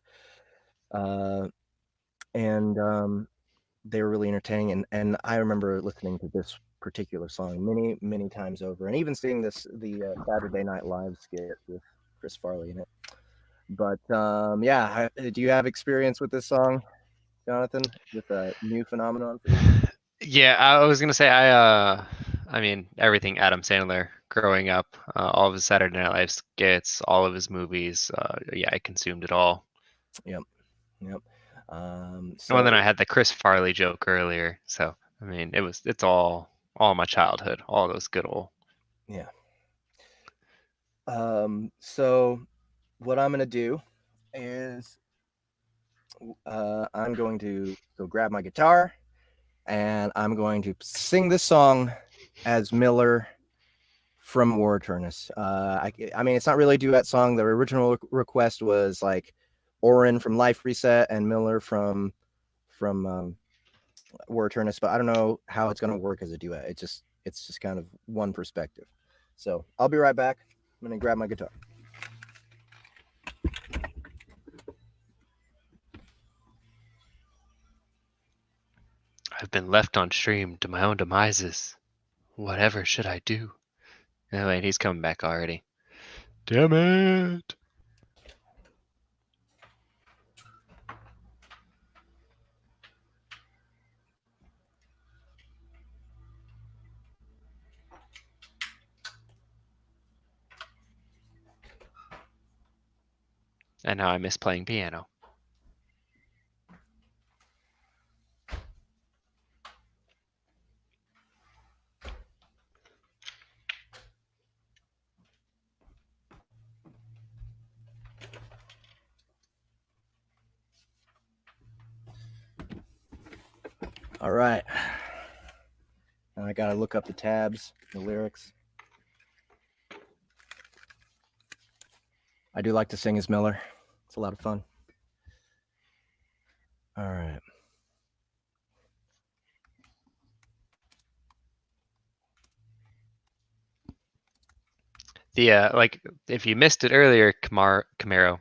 And they were really entertaining, and I remember listening to this particular song many times over, and even seeing the Saturday Night Live skit with Chris Farley in it. But yeah, do you have experience with this song, Jonathan? With a new phenomenon for you? Yeah, I was gonna say I mean everything Adam Sandler growing up, all of his Saturday Night Live skits, all of his movies. Yeah, I consumed it all. Yep. Well, then I had the Chris Farley joke earlier, so I mean it's all my childhood, all those good old. Yeah. So what I'm gonna do is I'm going to go grab my guitar, and I'm going to sing this song as Miller from War Eternus. I mean, it's not really a duet song. The original request was like Orin from Life Reset and Miller from War Eternus, but I don't know how it's going to work as a duet. It's just kind of one perspective. So I'll be right back. I'm going to grab my guitar. I've been left on stream to my own demises. Whatever should I do? Oh, wait, he's coming back already. Damn it! And now I miss playing piano. All right. Now I got to look up the tabs, the lyrics. I do like to sing as Miller. It's a lot of fun. All right. The like if you missed it earlier, Camaro.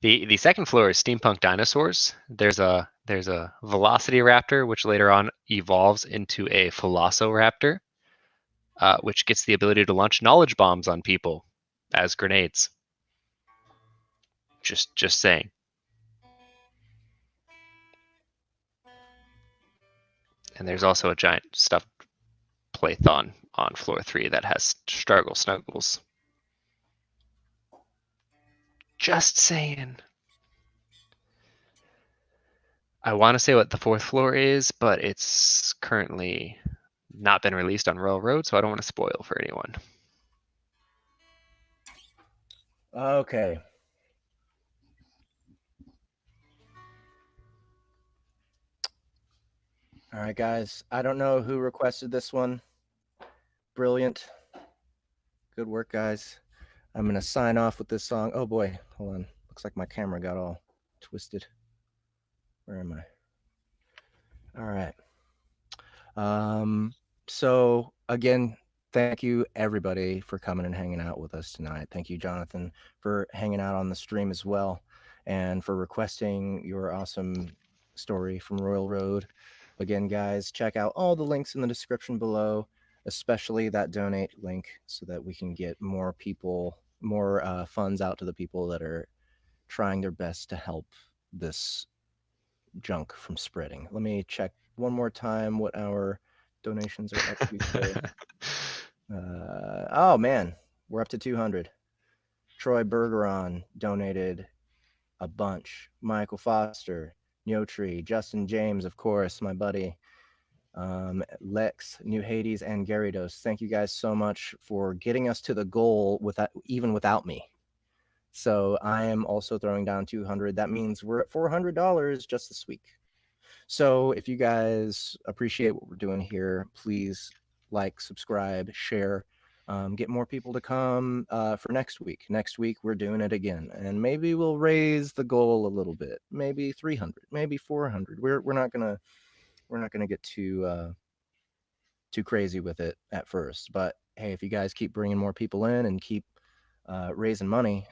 The second floor is steampunk dinosaurs. There's a Velocity Raptor, which later on evolves into a Velociraptor, which gets the ability to launch knowledge bombs on people as grenades. Just saying. And there's also a giant stuffed Plaython on floor 3 that has Struggle Snuggles. Just saying. I want to say what the 4th floor is, but it's currently not been released on Royal Road, so I don't want to spoil for anyone. Okay. All right, guys. I don't know who requested this one. Brilliant. Good work, guys. I'm going to sign off with this song. Oh, boy. Hold on. Looks like my camera got all twisted. Where am I? All right. So, again, thank you, everybody, for coming and hanging out with us tonight. Thank you, Jonathan, for hanging out on the stream as well, and for requesting your awesome story from Royal Road. Again, guys, check out all the links in the description below, especially that donate link, so that we can get more people, more funds out to the people that are trying their best to help this junk from spreading. Let me check one more time what our donations are up to today. Oh man, we're up to 200. Troy Bergeron donated a bunch. Michael Foster, Neotree, Justin James, of course, my buddy. Lex, New Hades, and Gyarados. Thank you guys so much for getting us to the goal even without me. So I am also throwing down 200. That means we're at $400 just this week. So if you guys appreciate what we're doing here, please like, subscribe, share, get more people to come for next week. Next week we're doing it again, and maybe we'll raise the goal a little bit. Maybe 300, maybe 400. We're not gonna get too crazy with it at first. But hey, if you guys keep bringing more people in and keep raising money,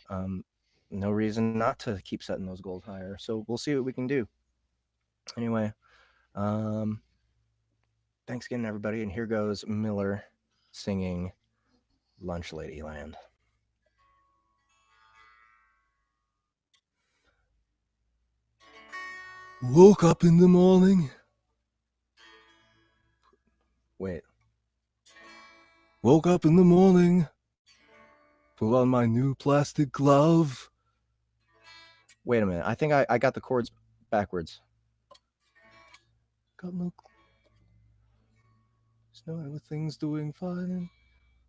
no reason not to keep setting those goals higher. So we'll see what we can do. Anyway, thanks again, everybody. And here goes Miller singing Lunch Ladyland. Woke up in the morning. Wait. Woke up in the morning. Put on my new plastic glove. Wait a minute. I think I got the chords backwards. Got no know everything's doing fine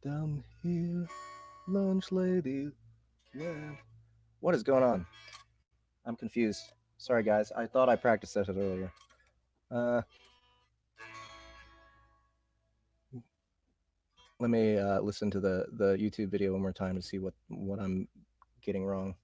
down here. Lunch lady. Yeah. What is going on? I'm confused. Sorry, guys. I thought I practiced that earlier. Let me listen to the YouTube video one more time to see what I'm getting wrong.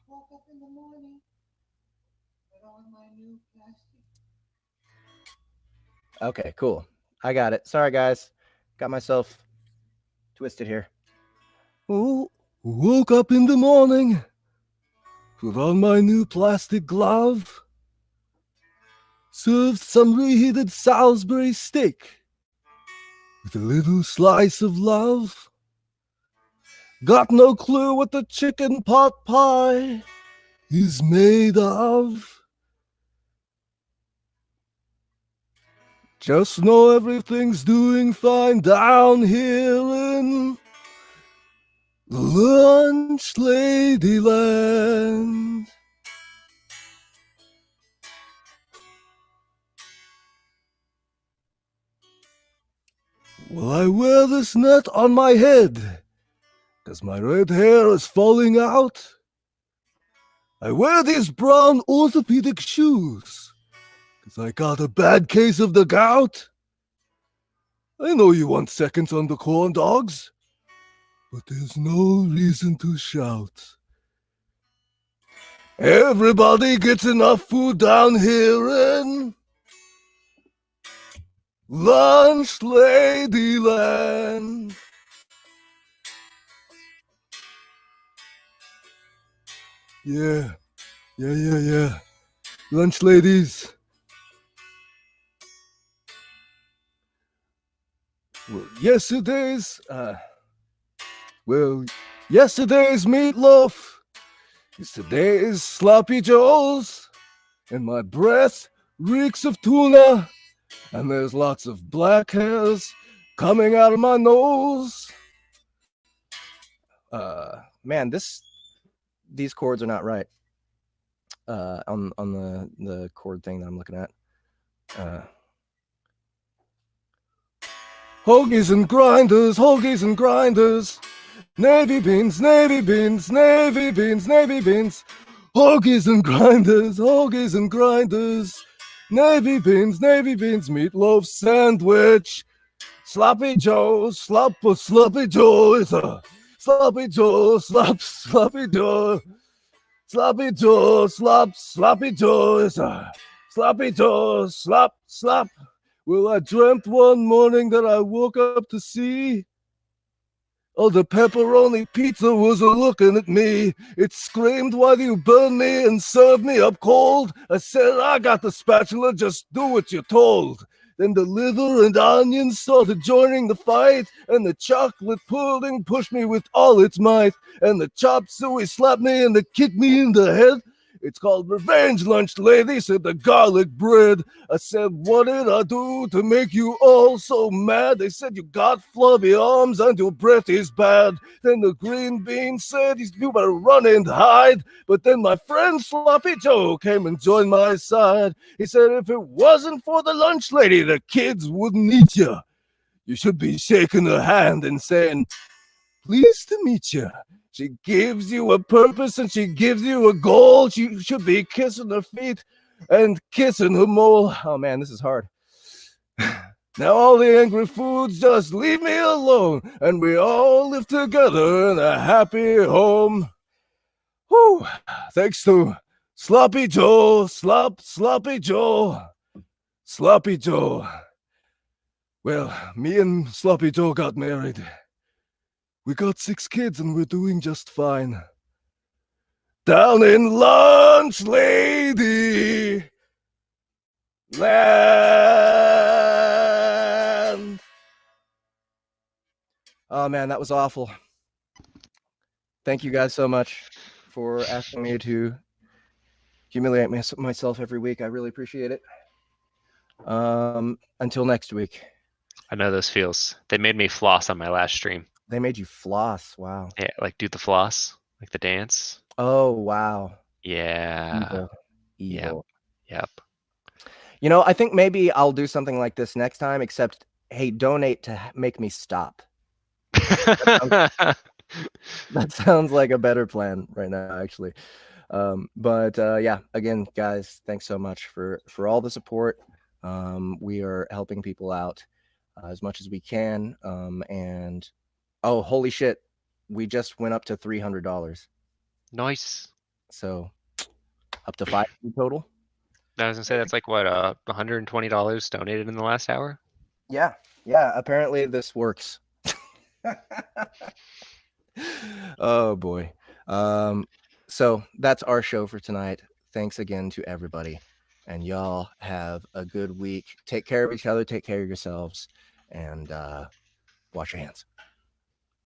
Woke up in the morning, put on my new plastic. Okay, cool. I got it. Sorry, guys. Got myself twisted here. Oh, woke up in the morning. Put on my new plastic glove. Served some reheated Salisbury steak with a little slice of love. Got no clue what the chicken pot pie is made of. Just know everything's doing fine down here in Lunch Ladyland. Well, I wear this net on my head, 'cause my red hair is falling out. I wear these brown orthopedic shoes, 'cause I got a bad case of the gout. I know you want seconds on the corn dogs, but there's no reason to shout. Everybody gets enough food down here in Lunch Ladyland. Yeah. Lunch ladies. Yesterday's meatloaf is today's sloppy joes, and my breath reeks of tuna, and there's lots of black hairs coming out of my nose. Man, these chords are not right. On the chord thing that I'm looking at. Hoagies and grinders, navy beans, navy beans, navy beans, navy beans. Hoagies and grinders, navy beans, meatloaf sandwich. Sloppy Joe, sloppy Joe is a sloppy Joe, sloppy Joe. Sloppy Joe, sloppy Joe is a sloppy Joe, slop. Well, I dreamt one morning that I woke up to see the pepperoni pizza was looking at me. It screamed, "Why do you burn me and serve me up cold?" I said, "I got the spatula, just do what you're told." Then the liver and onions started joining the fight, and the chocolate pudding pushed me with all its might, and the chop suey slapped me and they kicked me in the head. "It's called revenge lunch, lady," said the garlic bread. I said, "What did I do to make you all so mad?" They said, "You got flubby arms and your breath is bad." Then the green bean said, "You better run and hide." But then my friend Sloppy Joe came and joined my side. He said, "If it wasn't for the lunch lady, the kids wouldn't eat you. You should be shaking her hand and saying, 'Pleased to meet you.' She gives you a purpose and she gives you a goal. You should be kissing her feet and kissing her mole." Oh man, this is hard. Now all the angry foods just leave me alone, and we all live together in a happy home. Whew. Thanks to Sloppy Joe, Sloppy Joe, Sloppy Joe. Well, me and Sloppy Joe got married. We got 6 kids and we're doing just fine. Down in Lunch Lady Land. Oh man, that was awful. Thank you guys so much for asking me to humiliate myself every week. I really appreciate it. Until next week. I know those feels. They made me floss on my last stream. They made you floss. Wow. Yeah, like do the floss, like the dance. Oh wow. Yeah. Evil. Yep. You know, I think maybe I'll do something like this next time, except hey, donate to make me stop. That sounds like a better plan right now, actually. But yeah, again, guys, thanks so much for all the support. We are helping people out as much as we can. And oh, holy shit, we just went up to $300. Nice. So up to 5 total. I was gonna say that's like what, $120 donated in the last hour. Yeah. Apparently this works. Oh boy. So that's our show for tonight. Thanks again to everybody, and y'all have a good week. Take care of each other, take care of yourselves, and wash your hands.